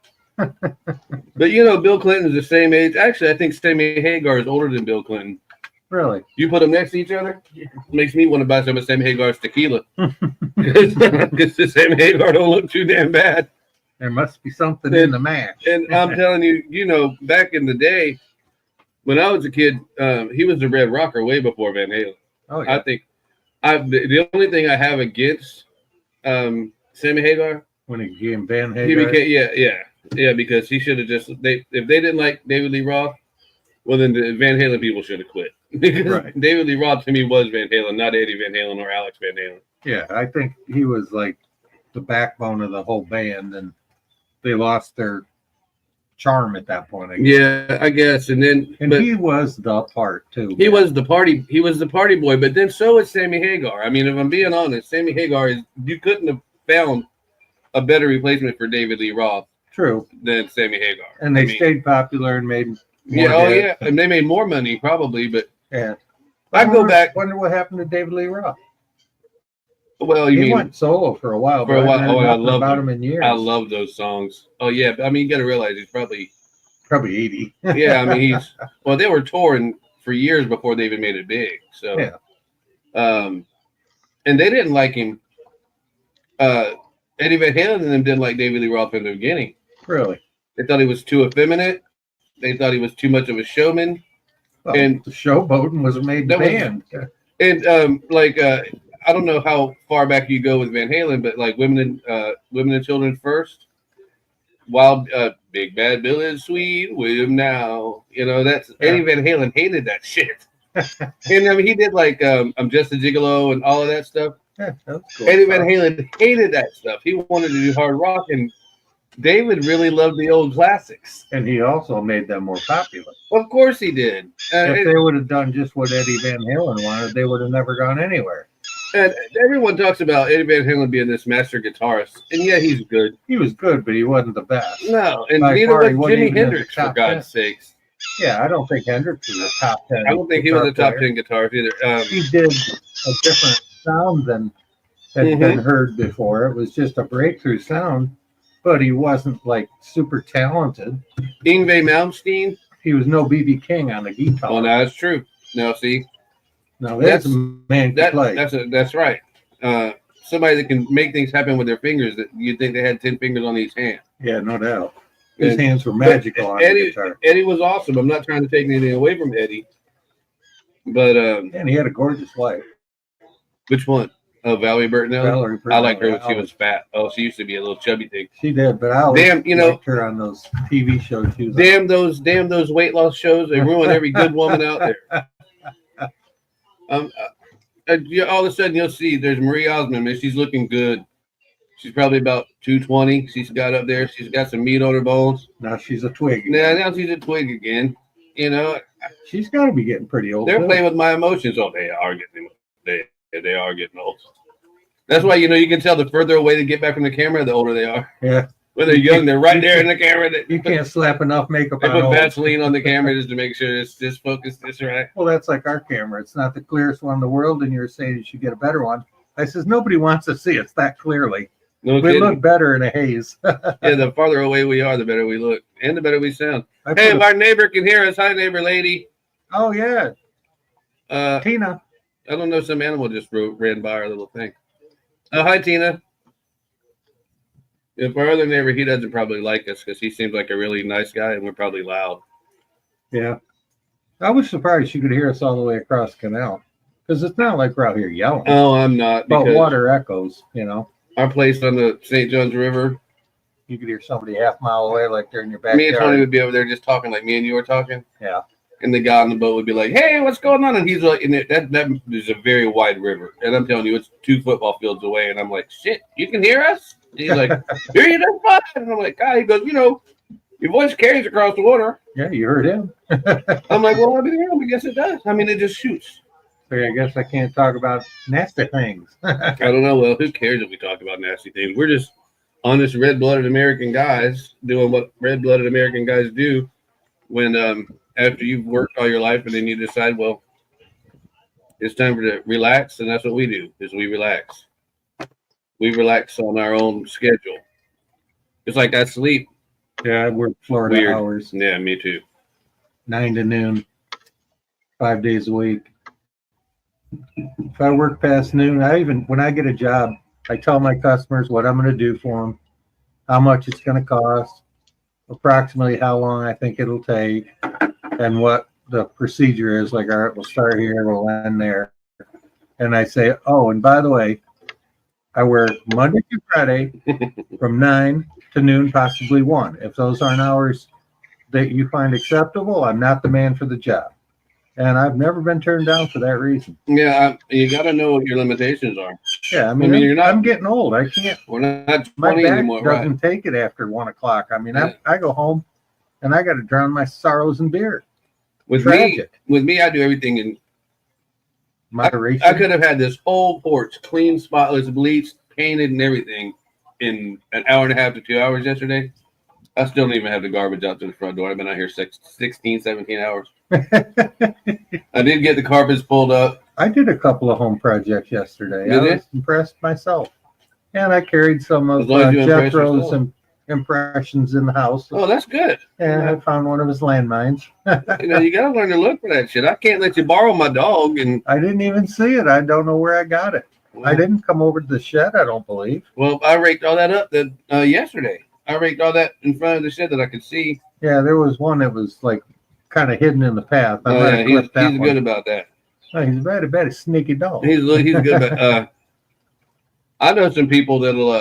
But you know, Bill Clinton's the same age. Actually, I think Sammy Hagar is older than Bill Clinton. Really? You put them next to each other, makes me want to buy some of Sammy Hagar's tequila. Because the Sammy Hagar don't look too damn bad. There must be something in the mash. And I'm telling you, you know, back in the day, when I was a kid, he was the Red Rocker way before Van Halen. Oh, yeah. I think the only thing I have against Sammy Hagar, when he became Van Hagar, he became yeah, because he should have just if they didn't like David Lee Roth, well then the Van Halen people should have quit. Because right. David Lee Roth to me was Van Halen, not Eddie Van Halen or Alex Van Halen. Yeah, I think he was like the backbone of the whole band, and they lost their charm at that point. Yeah, I guess. And he was the part too. He was the party boy, but then so is Sammy Hagar. I mean, if I'm being honest, Sammy Hagar you couldn't have found a better replacement for David Lee Roth. True. Than Sammy Hagar. And they stayed popular and made yeah, and they made more money probably, but yeah. I go back. Wonder what happened to David Lee Roth. Well, he went solo for a while. For a while, I love about him in years. I love those songs. Oh yeah, I mean you got to realize he's probably 80. Yeah, I mean they were touring for years before they even made it big. So yeah, and they didn't like him. Eddie Van Halen and them didn't like David Lee Roth in the beginning. Really? They thought he was too effeminate. They thought he was too much of a showman. Well, and the Showboatin' was a made band. And I don't know how far back you go with Van Halen, but like Women and Children First, Wild Big Bad Bill is sweet with him now. You know, that's Eddie Van Halen hated that shit. And I mean he did like I'm Just a Gigolo and all of that stuff. Yeah, that's cool. Eddie Van Halen hated that stuff. He wanted to do hard rock, and David really loved the old classics. And he also made them more popular. Of course he did. If they would have done just what Eddie Van Halen wanted, they would have never gone anywhere. And everyone talks about Eddie Van Halen being this master guitarist. And yeah, he's good. He was good, but he wasn't the best. No, and neither was Jimi Hendrix, for God's sakes. Yeah, I don't think Hendrix was a top 10. I don't think he was a top 10 guitarist either. He did a different sound than had been heard before. It was just a breakthrough sound, but he wasn't like super talented. Yngwie Malmsteen? He was no B.B. King on the guitar. Well, no, that's true. No, see? No, that's a man to play. That's right. Somebody that can make things happen with their fingers that you'd think they had 10 fingers on each hand. Yeah, no doubt. His hands were magical on the guitar. Eddie was awesome. I'm not trying to take anything away from Eddie. But and he had a gorgeous wife. Which one? Oh, Valerie Bertinelli? Valerie Bertinelli. I liked her when she was fat. Oh, she used to be a little chubby thing. She did, but I always liked her on those TV shows. Damn those weight loss shows. They ruin every good woman out there. All of a sudden you'll see there's Marie Osmond, man. She's looking good. She's probably about 220. She's got up there. She's got some meat on her bones. Now she's a twig. Now she's a twig again. You know, she's got to be getting pretty old. They're playing with my emotions. Oh, they are getting old. That's why, you can tell the further away they get back from the camera, the older they are. Yeah. When they're young, they're right there in the camera. You can't slap enough makeup They on put old. Vaseline on the camera just to make sure it's just focused just right. Well, that's like our camera. It's not the clearest one in the world, and you're saying you should get a better one. I says, nobody wants to see us that clearly. No We kidding. look better in a haze. Yeah, the farther away we are, the better we look. And the better we sound. I Hey, put if our neighbor can hear us, hi, neighbor lady. Oh, yeah. Tina. I don't know, some animal just ran by our little thing. Oh, hi, Tina. If our other neighbor, he doesn't probably like us because he seems like a really nice guy and we're probably loud. Yeah. I was surprised you could hear us all the way across the canal because it's not like we're out here yelling. Oh, I'm not. But Because water echoes, our place on the St. Johns River, You could hear somebody half-mile away like they're in your me and Tony backyard. would be over there just talking like me and you were talking. Yeah. And the guy on the boat would be like, hey, what's going on? And he's like, and that is a very wide river. And I'm telling you, it's 2 football fields away. And I'm like, shit, you can hear us? And he's like, hear you, that's fine. And I'm like, God, he goes, your voice carries across the water. Yeah, you heard him. I'm like, well, I guess it does. I mean, it just shoots. So I guess I can't talk about nasty things. I don't know. Well, who cares if we talk about nasty things? We're just honest, red-blooded American guys doing what red-blooded American guys do when after you've worked all your life and then you decide, well, it's time to relax, and that's what we do, is we relax. We relax on our own schedule. It's like I sleep. Yeah, I work Florida Weird. hours, Yeah, me too. 9 to noon, 5 days a week. If I work past noon, when I get a job, I tell my customers what I'm going to do for them, how much it's going to cost, approximately how long I think it'll take, and what the procedure is. Like, all right, we'll start here, we'll end there. And I say, oh, and by the way, I work Monday through Friday from 9 to noon, possibly 1. If those aren't hours that you find acceptable, I'm not the man for the job. And I've never been turned down for that reason. Yeah, you got to know what your limitations are. Yeah, I mean you're not. I'm getting old. I can't. We're not My 20 back anymore, doesn't right? take it after 1 o'clock. I mean, Yeah. I go home and I got to drown my sorrows in beer. With Tragic. me, I do everything in Moderation. I could have had this whole porch clean, spotless, bleached, painted, and everything in an hour and a half to 2 hours yesterday. I still don't even have the garbage out to the front door. I've been out here 16, 17 hours. I did get the carpets pulled up. I did a couple of home projects yesterday. Did I you? was impressed myself. And I carried some of As long as you impress Jethro's yourself. impressions in the house. Oh, that's good. And I found one of his landmines. You got to learn to look for that shit. I can't let you borrow my dog. And I didn't even see it. I don't know where I got it. I didn't come over to the shed, I don't believe. Well, I raked all that up yesterday. I raked all that in front of the shed that I could see. Yeah, there was one that was like kind of hidden in the path. I Oh, might yeah, have he's clipped that one. good about that. Oh, he's a very sneaky dog. He's good about. I know some people that'll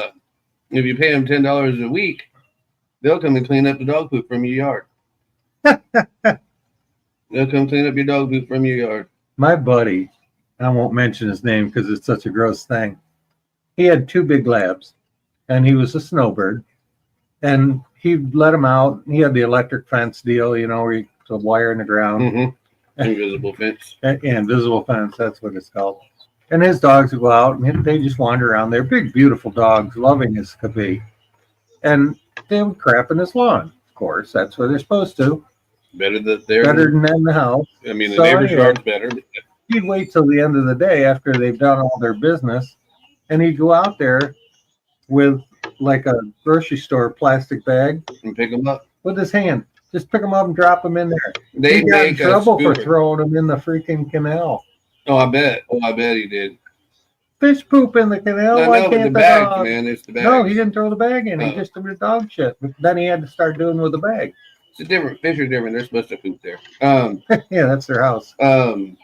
if you pay them $10 a week, they'll come and clean up the dog poop from your yard. They'll come clean up your dog poop from your yard. My buddy, I won't mention his name because it's such a gross thing. He had 2 big labs, and he was a snowbird. And he let him out. He had the electric fence deal, where you put a wire in the ground. Mm-hmm. Invisible fence. And invisible fence, that's what it's called. And his dogs would go out, and they just wander around. They're big, beautiful dogs, loving as could be. And they would crap in his lawn. Of course, that's what they're supposed to. Better than in the house. I mean, the So neighbor's anyway, yard's better. He'd wait till the end of the day after they've done all their business, and he'd go out there with like a grocery store plastic bag And pick them up. with his hand. Just pick them up and drop them in there. They He got in make a trouble for scooper. throwing them in the freaking canal. Oh, I bet he did. Fish poop in the canal. I Why know, but can't the the bags, dog? man. It's the bags. No, he didn't throw the bag in. He Oh. just threw the dog shit. But then he had to start doing with the bag. It's different. Fish are different. They're supposed to poop there. Yeah, that's their house. That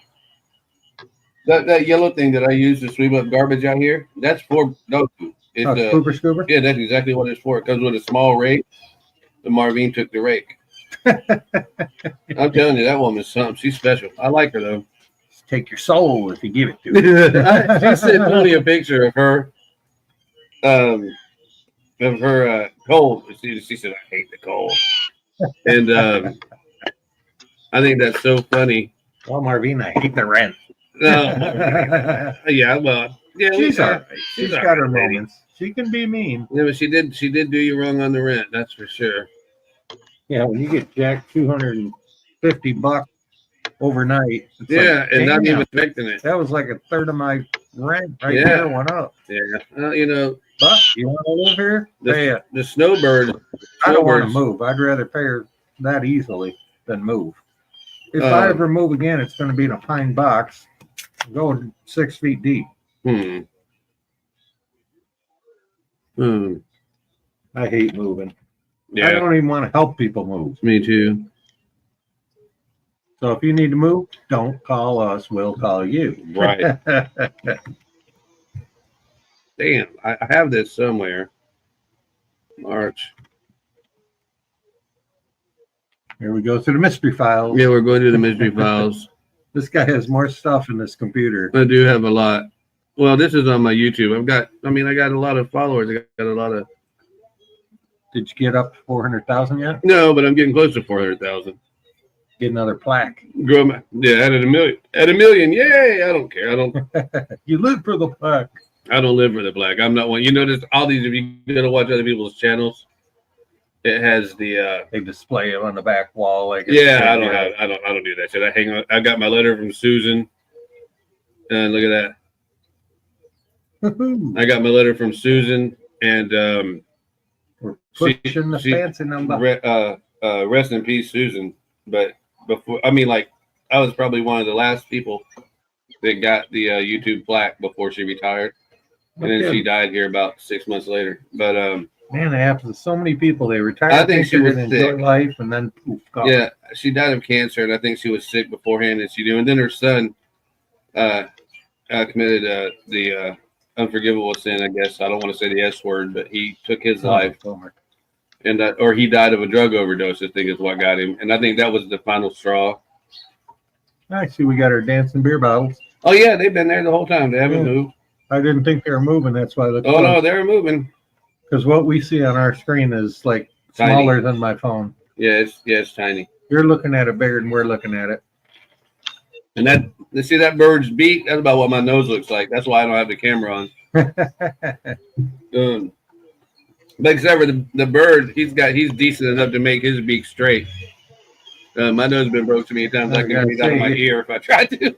yellow thing that I use to sweep up garbage out here, that's for dog poop. It's Scooper scooper. yeah, that's exactly what it's for. It comes with a small rake. The Marvin took the rake. I'm telling you, that woman's something. She's special. I like her though. Take your soul if you give it to her. She sent me a picture of her, cold. She said, "I hate the cold," and I think that's so funny. Well, Marvin, I hate the rent. Yeah, well, Yeah, She's all all right. right. She's all got her right, lady. moments. She can be mean. Yeah, but she did do you wrong on the rent. That's for sure. Yeah, when you get jacked $250 overnight, it's Yeah, like, and not damn, even expecting it. that was like a third of my rent right Yeah. there went up. Yeah, you know, But you want to live here? Pay it. the snowbird. I don't want to snowbirds- move. I'd rather pay her that easily than move. If I ever move again, it's going to be in a pine box, going 6 feet deep. Hmm. Hmm. I hate moving. I Yeah, don't even want to help people move. me too. So if you need to move, don't call us. We'll call you. Right. Damn, I have this somewhere. March. Here we go through the mystery files. Yeah, we're going to the mystery files. This guy has more stuff in this computer. I do have a lot. Well, this is on my YouTube. I got a lot of followers. I got a lot of. Did you get up to 400,000 yet? No, but I'm getting close to 400,000. Get another plaque. Grow my, yeah, at a million. At a million, yay! I don't care. I don't. You live for the plaque. I don't live for the black. I'm not one. You notice all these. If you go to watch other people's channels, it has the. They display it on the back wall. Like Yeah, I don't do that shit. I hang on. I got my letter from Susan. And look at that. I got my letter from Susan, and we're pushing the fancy number. Rest in peace, Susan. But before, I mean, like, I was probably one of the last people that got the YouTube plaque before she retired, and then she died here about 6 months later. But man, it happens to so many people. They retire. I think she was enjoy sick. Life, and then poof, gone. Yeah, she died of cancer, and I think she was sick beforehand, and she knew. And then her son committed the unforgivable sin. I guess I don't want to say the S word, but he took his life. And or he died of a drug overdose, I think is what got him. And I think that was the final straw. I see we got our dancing beer bottles. Oh, yeah, they've been there the whole time. They haven't moved. I didn't think they were moving. That's why. Oh, no, they were moving. Because what we see on our screen is like Tiny. smaller than my phone. Yeah, it's tiny. You're looking at it bigger than we're looking at it. And that, you see that bird's beak? That's about what my nose looks like. That's why I don't have the camera on. But except for the bird, he's decent enough to make his beak straight. My nose has been broke too many times. I can get it out of my ear if I tried to.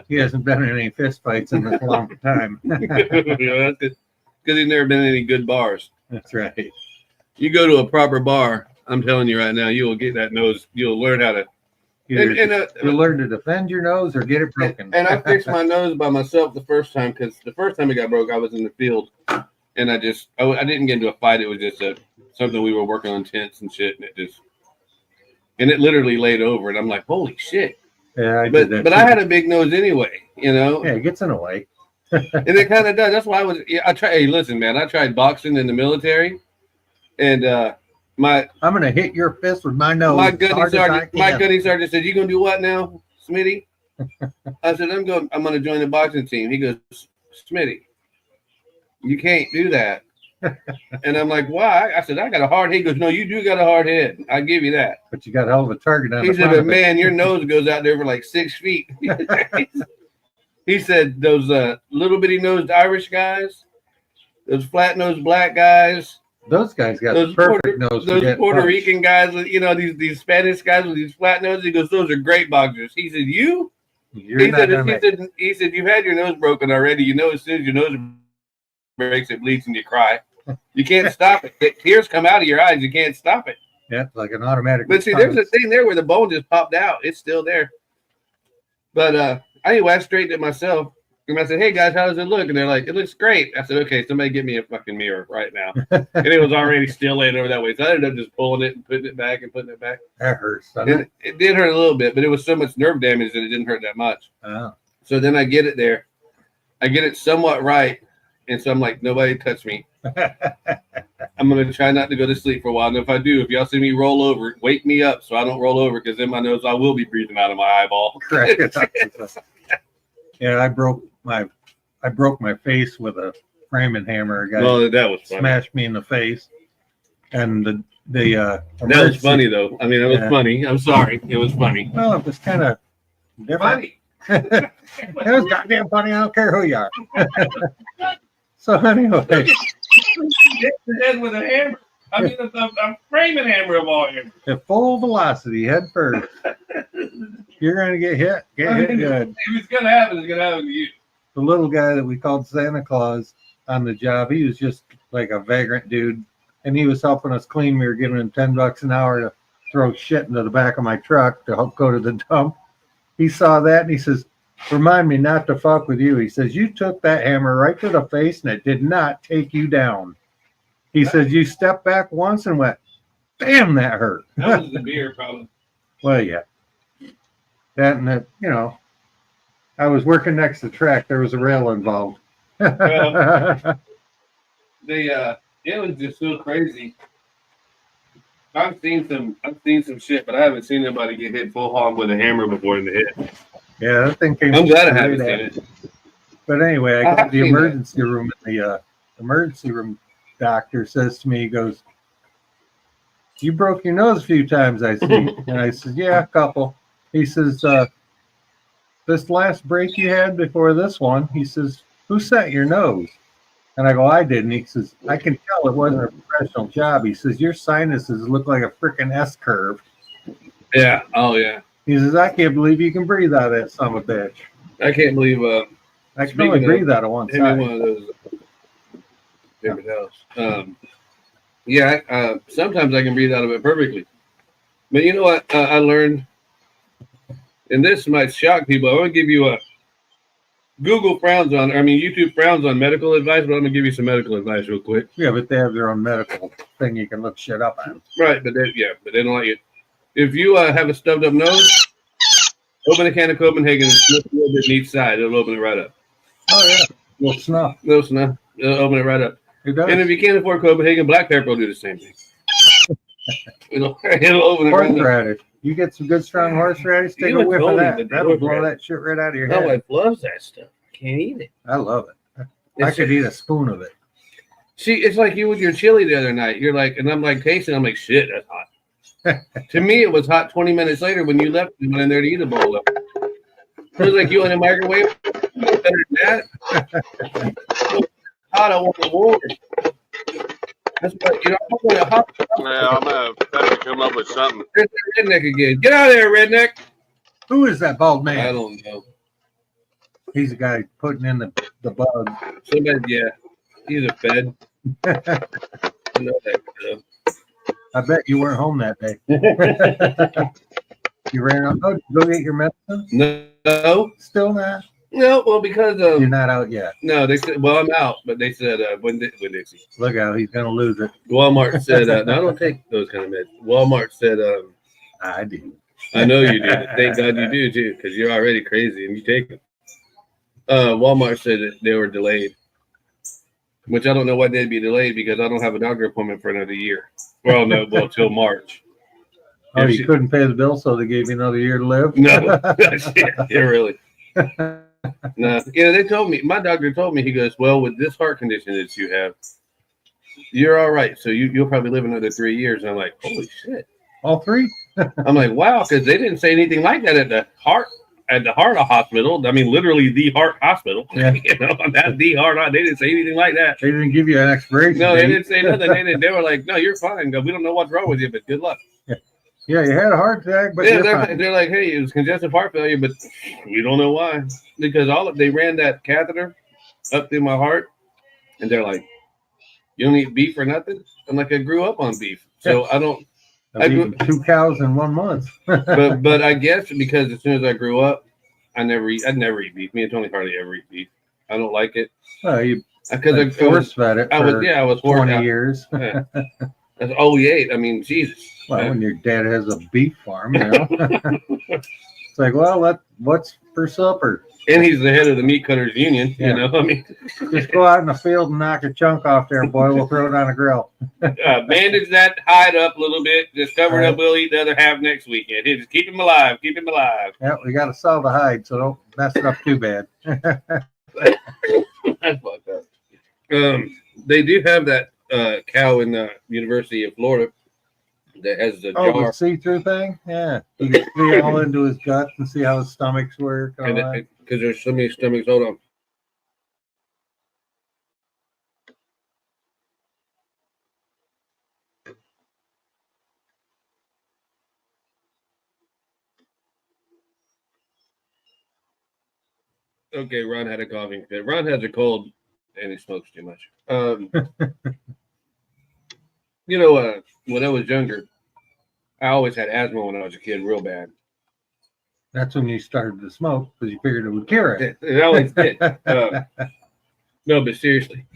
He hasn't been in any fist fights in this long time. Because he's never been in any good bars. That's right. You go to a proper bar, I'm telling you right now, you will get that nose. You'll learn how to. You'll learn to defend your nose or get it broken. And I fixed my nose by myself the first time, because the first time it got broke, I was in the field. And I didn't get into a fight. It was just something we were working on tents and shit. And it literally laid over. And I'm like, holy shit. Yeah, but I had a big nose anyway, you know? Yeah, it gets in the way. And it kind of does. That's why hey, listen, man, I tried boxing in the military. And I'm going to hit your fist with my nose. My gunny sergeant said, you going to do what now, Smitty? I said, I'm going to join the boxing team. He goes, Smitty, you can't do that. And I'm like, why? I said, I got a hard head. He goes, no, you do got a hard head. I give you that. But you got a hell of a target on He said, but man, your nose goes out there for like 6 feet. He said, those little bitty nosed Irish guys, those flat nosed black guys, those guys got the perfect nose. Those Puerto Rican guys, you know, these Spanish guys with these flat noses. He goes, those are great boxers. He said, he said, you've had your nose broken already. You know, as soon as your nose breaks, it bleeds and you cry. You can't stop it. Tears come out of your eyes. You can't stop it. Yeah, it's like an automatic. But see, there's a thing there where the bone just popped out. It's still there. But anyway, I straightened it myself. And I said, hey, guys, how does it look? And they're like, it looks great. I said, okay, somebody get me a fucking mirror right now. And it was already still laying over that way. So I ended up just pulling it and putting it back and putting it back. That hurts, doesn't it? It did hurt a little bit, but it was so much nerve damage that it didn't hurt that much. Oh. So then I get it there. I get it somewhat right. And so I'm like, nobody touch me. I'm going to try not to go to sleep for a while. And if I do, if y'all see me roll over, wake me up so I don't roll over, because in my nose I will be breathing out of my eyeball. Yeah, I broke my face with a framing hammer. A guy that was funny. Smashed me in the face. And that was funny though. I mean, it was funny. I'm sorry. It was funny. Well, it was kind of different. Funny. It was goddamn funny. I don't care who you are. So anyway, hit the head with a hammer. I mean, a framing hammer of all hammers. at full velocity, head first. You're gonna get hit. Get hit good. If it's gonna happen, it's gonna happen to you. The little guy that we called Santa Claus on the job, he was just like a vagrant dude, and he was helping us clean. We were giving him $10 an hour to throw shit into the back of my truck to help go to the dump. He saw that and he says, "Remind me not to fuck with you." He says, "You took that hammer right to the face and it did not take you down." He says, "You stepped back once and went, damn, that hurt." That was the beer problem. Well, yeah. That and that, you know, I was working next to the track. There was a rail involved. Well, it was just so crazy. I've seen some shit, but I haven't seen anybody get hit full hog with a hammer before in the head. Yeah, that thing came. I'm glad I haven't seen it. But anyway, I go have to the seen emergency room, and the emergency room doctor says to me, he goes, "You broke your nose a few times, I see." And I said, "Yeah, a couple." He says, "This last break you had before this one," he says, "who set your nose?" And I go, "I didn't." He says, "I can tell it wasn't a professional job." He says, "Your sinuses look like a freaking S curve." Yeah. Oh yeah. He says, "I can't believe you can breathe out of that son of a bitch." I can't believe. I can only breathe out of one Maybe side. one of those different house. Yeah. Sometimes I can breathe out of it perfectly. But you know what? I learned, and this might shock people. I want to give you a YouTube frowns on medical advice, but I'm gonna give you some medical advice real quick. Yeah, but they have their own medical thing you can look shit up on. Right, but they don't like it. If you have a stubbed up nose, open a can of Copenhagen and snip a little bit in each side. It'll open it right up. Oh yeah, little snuff. Little snuff. It'll open it right up. It does. And if you can't afford Copenhagen, black pepper will do the same thing. it'll open it right up. Horseradish. You get some good strong horseradish, take a whiff of that. That'll blow that shit right out of your head. My wife loves that stuff. Can't eat it. I love it. I could eat a spoon of it. See, it's like you with your chili the other night. You're like, and I'm like tasting. I'm like, shit, that's hot. To me, it was hot 20 minutes later when you left and went in there to eat a bowl of it. It was like you in a microwave. Better than that. Hot, I want the war. That's what, you know, I want a hot. Yeah, I'm gonna have to come up with something. There's that redneck again. Get out of there, redneck. Who is that bald man? I don't know. He's the guy putting in the bug. Somebody, yeah. He's a fed. I know that stuff. I bet you weren't home that day. You ran out. Oh, did you go get your medicine? No. Still not? No, well, because you're not out yet. No, they said, well, I'm out, but they said, when Dixie. Look out, he's going to lose it. Walmart said, no, I don't take those kind of meds. Walmart said, I do. I know you do. Thank God you do, too, because you're already crazy and you take them. Walmart said that they were delayed, which I don't know why they'd be delayed because I don't have a doctor appointment for another year. Well, no, till March. Oh, you couldn't pay the bill, so they gave you another year to live? No, yeah, really. No, yeah, they told me, my doctor told me, he goes, well, with this heart condition that you have, you're all right. So you'll probably live another 3 years. And I'm like, holy shit. All three? I'm like, wow, because they didn't say anything like that at the heart hospital. I mean, literally the heart hospital. Yeah. You know, not the heart. They didn't say anything like that. They didn't give you an expiration No, date. they didn't say nothing. They were like, no, you're fine. We don't know what's wrong with you, but good luck. Yeah, you had a heart attack, but yeah, you're fine. they're like, hey, it was congestive heart failure, but we don't know why. Because they ran that catheter up through my heart, and they're like, you don't eat beef or nothing? I'm like, I grew up on beef. So I don't. I've eaten 2 cows in 1 month. but I guess because as soon as I grew up, I'd never eat beef. Me and Tony hardly ever eat beef. I don't like it. Well, you because force fed it. I was 20 years. Yeah. That's all we ate. I mean, Jesus. Well, when your dad has a beef farm, you know, it's like, well, what's for supper? And he's the head of the meat cutters union. Yeah. You know, I mean, just go out in the field and knock a chunk off there, boy. We'll throw it on a grill. Bandage that hide up a little bit. Just cover it up. We'll eat the other half next weekend. Just keep him alive. Keep him alive. Yeah, we got to sell the hide, so don't mess it up too bad. That's fucked up. They do have that cow in the University of Florida that has the Oh, jar. the see-through thing? Yeah. You can see all into his gut and see how his stomachs work. And because there's so many stomachs. Hold on. Okay, Ron had a coughing fit. Ron has a cold and he smokes too much. When I was younger, I always had asthma when I was a kid, real bad. That's when you started to smoke because you figured it would cure it. It always did. No, but seriously.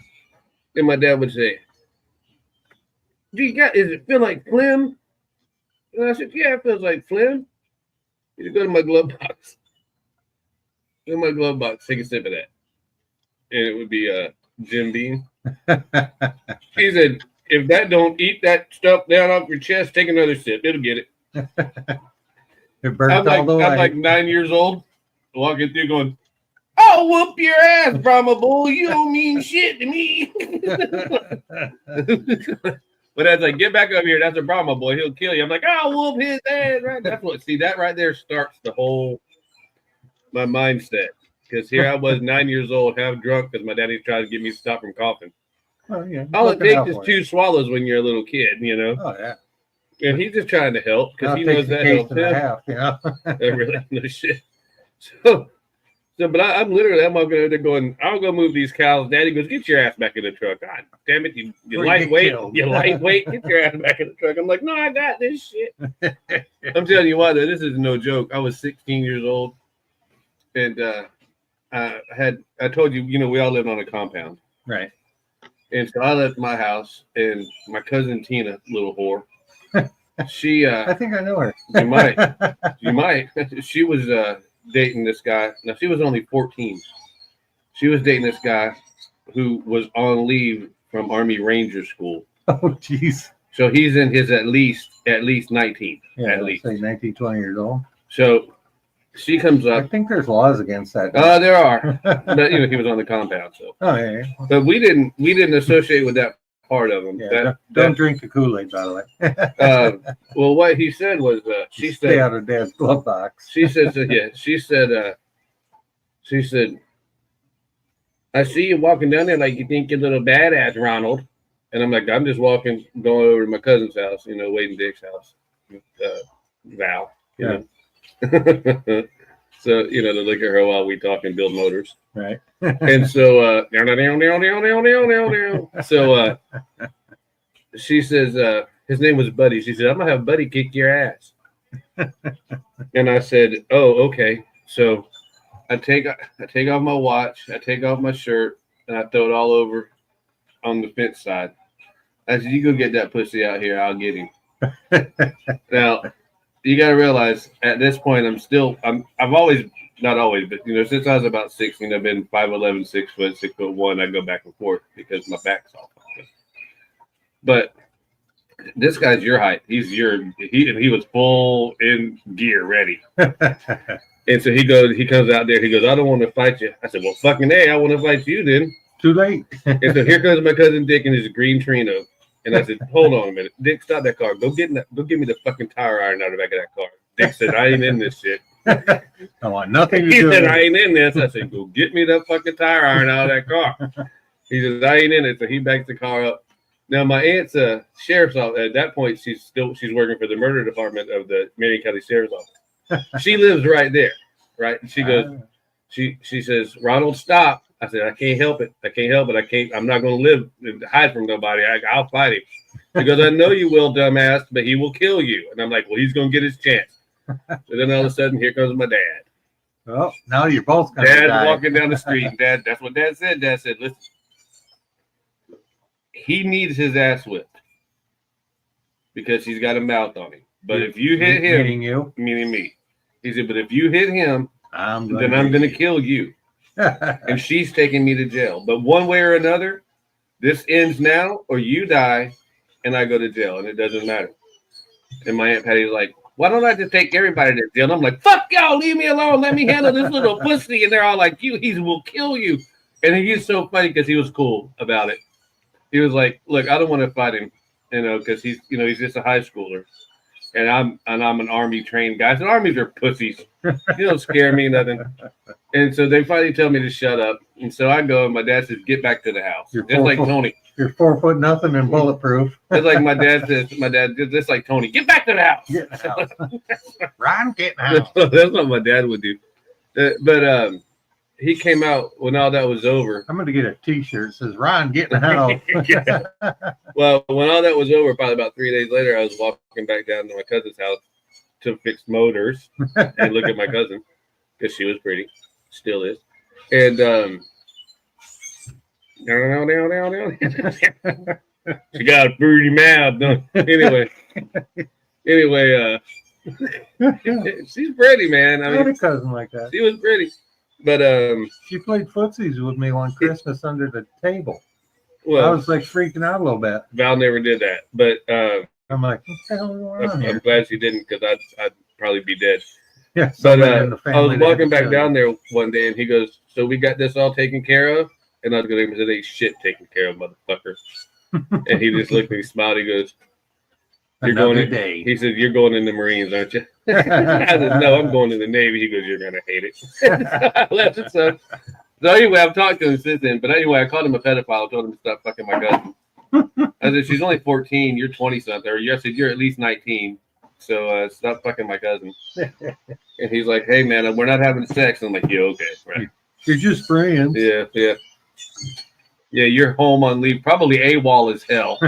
And my dad would say, does it feel like phlegm? And I said, yeah, it feels like phlegm. You go to my glove box. In my glove box, take a sip of that. And it would be Jim Beam. He said, if that don't eat that stuff down off your chest, take another sip. It'll get it. It burnt I'm all the way. like 9 years old, walking through going, I'll whoop your ass, Brahma Bull. You don't mean shit to me. But as I get back over here, that's a Brahma boy. He'll kill you. I'm like, I'll whoop his ass. Right? That right there starts the whole my mindset. Because here I was 9 years old, half drunk, because my daddy's trying to get me to stop from coughing. Oh, yeah. All it takes is 2 swallows when you're a little kid, Oh, yeah. And he's just trying to help because he knows that helps him. Really, no shit. But I'm walking over there going, I'll go move these cows. Daddy goes, get your ass back in the truck. God damn it, you lightweight. You lightweight. Get your ass back in the truck. I'm like, no, I got this shit. I'm telling you what, though, this is no joke. I was 16 years old. And I told you, we all lived on a compound. Right. And so I left my house, and my cousin Tina, little whore, she I think I know her. You might. She was dating this guy. Now she was only 14. She was dating this guy who was on leave from Army Ranger School. Oh, jeez. So he's in his at least 19. Yeah, at least say 19, 20 years old. So she comes up. I think there's laws against that. There are. But he was on the compound, so. Oh yeah. But we didn't associate with that part of him. Yeah, don't drink the Kool-Aid, by the way. Well, what he said was, she said, stay out of Dad's glove box. She said, she said, I see you walking down there like you think you're a little badass, Ronald. And I'm like, I'm just going over to my cousin's house, Wade and Dick's house, Val, know. So, to look at her while we talk and build motors. Right. And so, so she says, his name was Buddy. She said, I'm going to have Buddy kick your ass. And I said, oh, okay. So I take off my watch, I take off my shirt, and I throw it all over on the fence side. I said, you go get that pussy out here, I'll get him. Now, you got to realize at this point, I've always, not always, but since I was about 16, I've been 5'11", 6 foot, 6'1". I go back and forth because my back's all fucked up. But this guy's your height. He was full in gear, ready. And so he comes out there. He goes, I don't want to fight you. I said, well, fucking A, I want to fight you then. Too late. And so here comes my cousin Dick in his green Trino. And I said, hold on a minute. Dick, stop that car. Go give me the fucking tire iron out of the back of that car. Dick said, I ain't in this shit. I want nothing to do with it. He said, I ain't in this. I said, go get me the fucking tire iron out of that car. He says, I ain't in it. So he backs the car up. Now, my aunt's sheriff's office. At that point, she's working for the murder department of the Marion County Sheriff's Office. She lives right there, right? And she goes, she says, Ronald, stop. I said, I can't help it. I'm not going to live and hide from nobody. I'll fight him. She goes, I know you will, dumbass, but he will kill you. And I'm like, well, he's going to get his chance. So then all of a sudden, here comes my dad. Well, now you're both going to die. Dad's walking down the street. And that's what Dad said. Dad said, listen, he needs his ass whipped because he's got a mouth on him. But if you hit him, meaning me, he said, but if you hit him, then I'm going to kill you. And she's taking me to jail. But one way or another, this ends now or you die and I go to jail, and it doesn't matter. And my Aunt Patty's like, why don't I just take everybody to jail? And I'm like, fuck y'all, leave me alone. Let me handle this little pussy. And they're all like, he will kill you. And he's so funny because he was cool about it. He was like, look, I don't want to fight him. you know, because he's just a high schooler, and I'm an Army trained guy. So armies are pussies. You don't scare me nothing. And so they finally tell me to shut up, and so I go, and my dad says, "Get back to the house." Just like Tony. You're 4 foot nothing and bulletproof. Just like my dad says. My dad just like Tony. Get back to the house. Get in the house. Ryan, get in the house. That's what my dad would do. But he came out when all that was over. I'm going to get a T-shirt that says, Ryan, get in the house. Well, when all that was over, probably about 3 days later, I was walking back down to my cousin's house to fix motors and look at my cousin because she was pretty, still is. And she got a pretty mouth. Anyway, she's pretty, man. I had a cousin like that. She was pretty. But she played footsies with me one Christmas under the table. Well, I was like freaking out a little bit. Val never did that, but I'm like, what the hell is going on here? I'm glad she didn't, because I'd probably be dead. Yeah, but I was walking back down there one day, and he goes, "So we got this all taken care of?" And I was going to say, "Ain't shit taken care of, motherfucker." And he just looked at me, smiled. He goes, "You're going day." He said, "You're going in the Marines, aren't you?" I said, "No, I'm going to the Navy." He goes, "You're gonna hate it." I left it. So anyway, I've talked to him since then. But anyway, I called him a pedophile. I told him to stop fucking my cousin. I said, "She's only 14. You're 20 something." Or I said, "You're at least 19. So stop fucking my cousin." And he's like, "Hey man, we're not having sex." I'm like, "Yeah, okay, right. You're just friends." Yeah. Yeah, you're home on leave, probably AWOL as hell.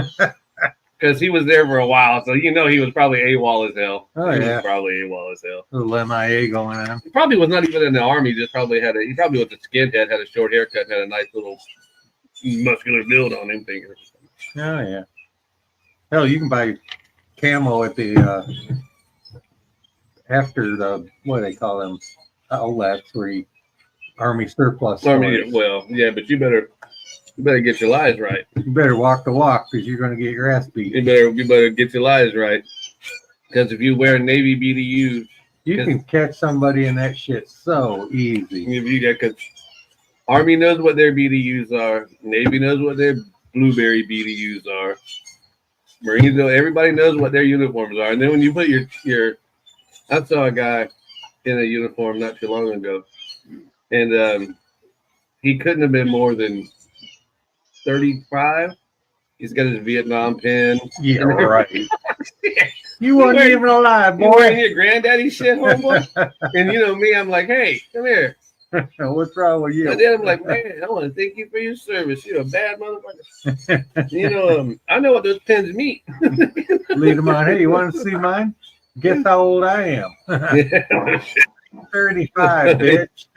Because he was there for a while, so he was probably AWOL as hell. Oh, he yeah. was probably AWOL as hell. A little MIA going on. He probably was not even in the army. He probably was a skinhead, had a short haircut, and had a nice little muscular build on him. Thinking. Oh yeah. Hell, you can buy camo at the after the what do they call them outlets where you army surplus. Army, well, yeah, but you better get your lies right. You better walk the walk because you're going to get your ass beat. You better get your lies right. Because if you wear Navy BDUs, you can catch somebody in that shit so easy. Because Army knows what their BDUs are. Navy knows what their blueberry BDUs are. Marines know. Everybody knows what their uniforms are. And then when you put your I saw a guy in a uniform not too long ago, and he couldn't have been more than 35. He's got his Vietnam pin. Yeah, right. You weren't even alive, boy. You wearing your granddaddy shit, homeboy? And you know me, I'm like, "Hey, come here." What's wrong with you? And then I'm like, "Man, I want to thank you for your service. You're a bad motherfucker." I know what those pins mean. Lead them on. Hey, you want to see mine? Guess how old I am. 35, bitch.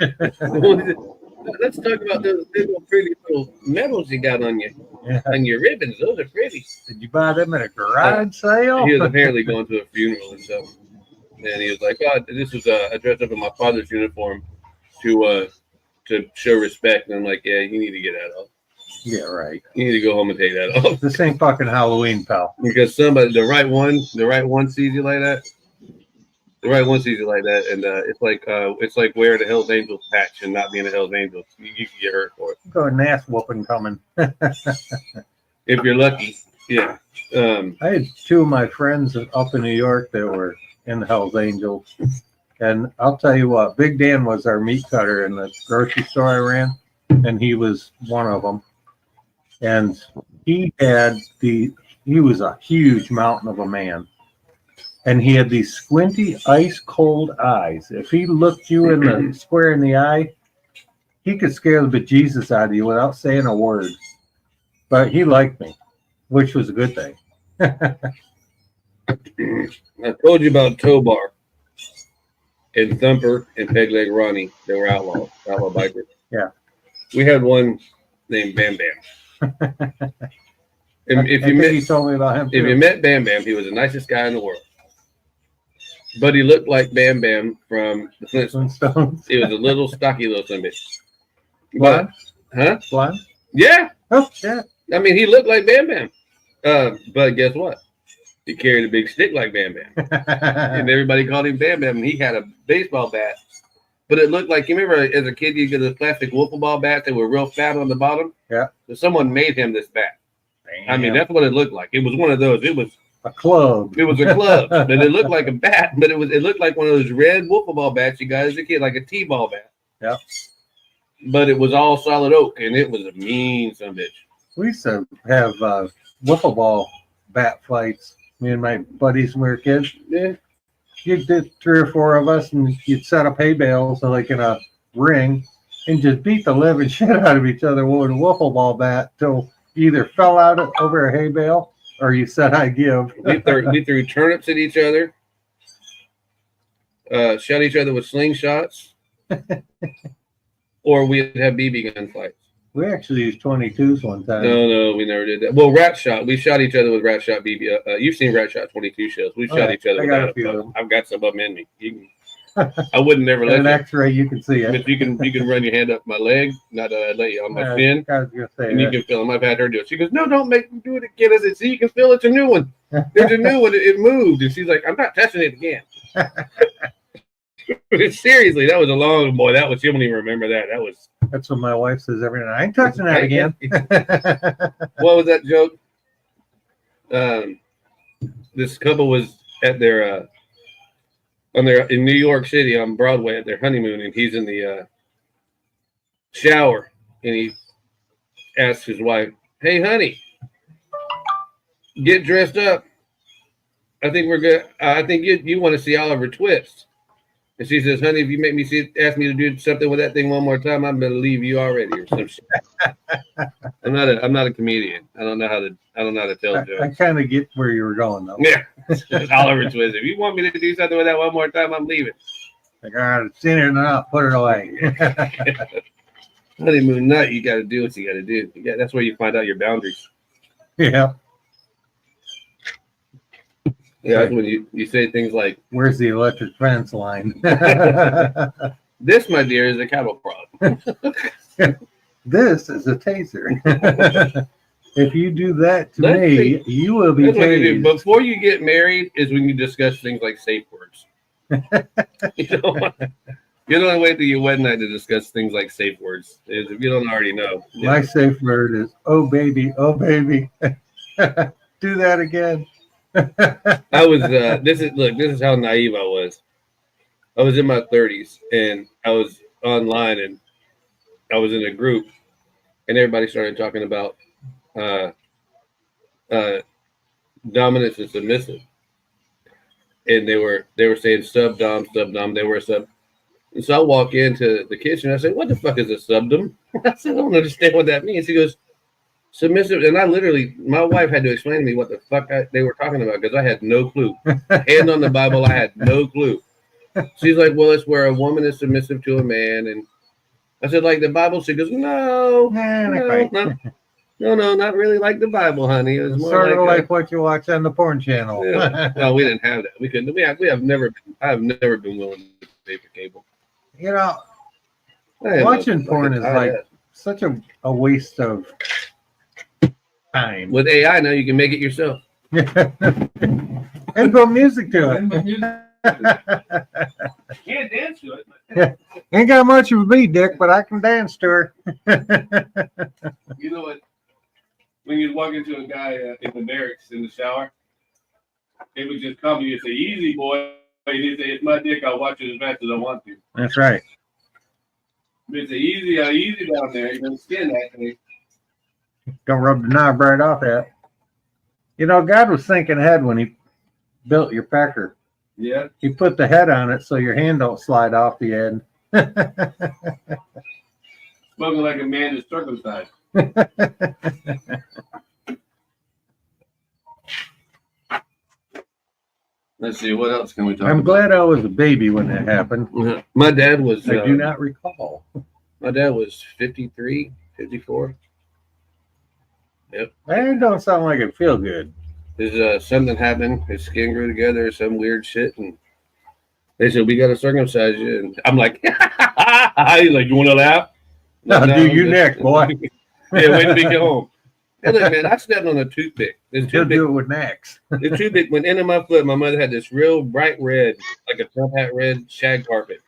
Let's talk about those little pretty little medals you got on you. Yeah. And your ribbons. Those are pretty. Did you buy them at a garage sale? He was apparently going to a funeral and stuff. And he was like, "Oh, this was I dressed up in my father's uniform to show respect." And I'm like, "Yeah, you need to get that off. Yeah, right. You need to go home and take that off." This ain't fucking Halloween, pal. Because somebody, the right one sees you like that. The right one sees you like that, and it's like wearing a Hell's Angels patch and not being a Hell's Angels. You can get hurt for it. Got an ass whooping coming. If you're lucky, yeah. I had two of my friends up in New York that were in the Hell's Angels, and I'll tell you what, Big Dan was our meat cutter in the grocery store I ran, and he was one of them. And he was a huge mountain of a man. And he had these squinty, ice cold eyes. If he looked you in the square in the eye, he could scare the bejesus out of you without saying a word. But he liked me, which was a good thing. I told you about Tow Bar and Thumper and Peg Leg Ronnie. They were outlaw bikers. Yeah. We had one named Bam Bam. And you told me about him too. If you met Bam Bam, he was the nicest guy in the world. But he looked like Bam Bam from the Flintstones. He was a little stocky little son of a bitch. Blonde? Huh? Blonde? Yeah. Oh, yeah. I mean, he looked like Bam Bam. But guess what? He carried a big stick like Bam Bam. And everybody called him Bam Bam. And he had a baseball bat. But it looked like, you remember as a kid, you get those plastic wiffle ball bats that were real fat on the bottom? Yeah. So someone made him this bat. I mean, that's what it looked like. It was one of those. It was a club. It was a club, but it looked like a bat. But it looked like one of those red wiffle ball bats you got as a kid, like a t-ball bat. Yep. But it was all solid oak, and it was a mean son of a bitch. We used to have wiffle ball bat fights. Me and my buddies when we were kids. Yeah. You'd get 3 or 4 of us, and you'd set up hay bales like in a ring, and just beat the living shit out of each other with a wiffle ball bat till you either fell out over a hay bale or you said I give. We threw turnips at each other, shot each other with slingshots, or we'd have BB gun fights. We actually used 22s one time. No, we never did that. Well, rat shot. We shot each other with rat shot BB. You've seen rat shot 22 shells. We shot each other with that. I've got some of them in me. I wouldn't never let an you. X-ray, you can see it. But you can run your hand up my leg. Not that I'd let you on my shin. I was gonna say and that. you can feel them. I've had her do it. She goes, "No, don't make me do it again." I said, "See, you can feel it's a new one. There's a new one. It moved." And she's like, "I'm not touching it again." Seriously, that was a long boy. That was, you don't even remember that. That's what my wife says every night. I ain't touching that again. What was that joke? This couple was at their in New York City on Broadway at their honeymoon, and he's in the shower, and he asks his wife, "Hey, honey, get dressed up. I think we're good. I think you want to see Oliver Twist." And she says, "Honey, if you make me ask me to do something with that thing one more time, I'm gonna leave you already," or some shit. I'm not a comedian. I don't know how to tell jokes. I kind of get where you were going though. Yeah, Oliver Twist. If you want me to do something with that one more time, I'm leaving. Like, all right, it's in here now. Put it away. Honeymoon night, you got to do what you got to do. That's where you find out your boundaries. Yeah. Yeah, that's when you say things like, "Where's the electric fence line?" "This, my dear, is a cattle prod." "This is a taser." "If you do that to me, you will be tased." Before you get married is when you discuss things like safe words. You don't wait till your wedding night to discuss things like safe words. If you don't already know. My safe word is, "Oh baby, oh baby." Do that again. I was this is how naive I was. I was in my 30s and I was online and I was in a group and everybody started talking about dominance and submissive. And they were saying subdom. They were sub. And so I walk into the kitchen and I say, "What the fuck is a subdom?" I said, "I don't understand what that means." He goes, "Submissive," and my wife had to explain to me what the fuck they were talking about because I had no clue. Hand on the Bible, I had no clue. She's like, "Well, it's where a woman is submissive to a man," and I said, "Like the Bible?" She goes, No, not really like the Bible, honey. It was more sort of like what you watch on the porn channel. Yeah. No, we didn't have that. We couldn't. I have never been willing to pay for cable. You know, watching porn is like such a waste of time. With AI now, you can make it yourself. And put music to it. Can't dance to it. Ain't got much of a beat, Dick, but I can dance to her. You know what? When you walk into a guy in the barracks in the shower, it would just come to you and say, "Easy, boy." And he'd say, "It's my dick. I'll watch it as fast as I want to." That's right. He'd say, "Easy down there. You're going to skin that thing." Don't rub the knob right off that. You know, God was thinking ahead when he built your pecker. Yeah. He put the head on it so your hand don't slide off the end. Spoken like a man is circumcised. Let's see, what else can we talk about? I'm glad I was a baby when that happened. My dad was... I do not recall. My dad was 53, 54. Yep. That don't sound like it feel good. There's something happened. His skin grew together, some weird shit, and they said, "We got to circumcise you." And I'm like, he's like, "You want to laugh?" No, do you next, boy. Yeah, wait till we get home. Hey, look, man, I stepped on a toothpick. He'll do it with Nax. The toothpick went into my foot. My mother had this real bright red, like a Trump hat red shag carpet.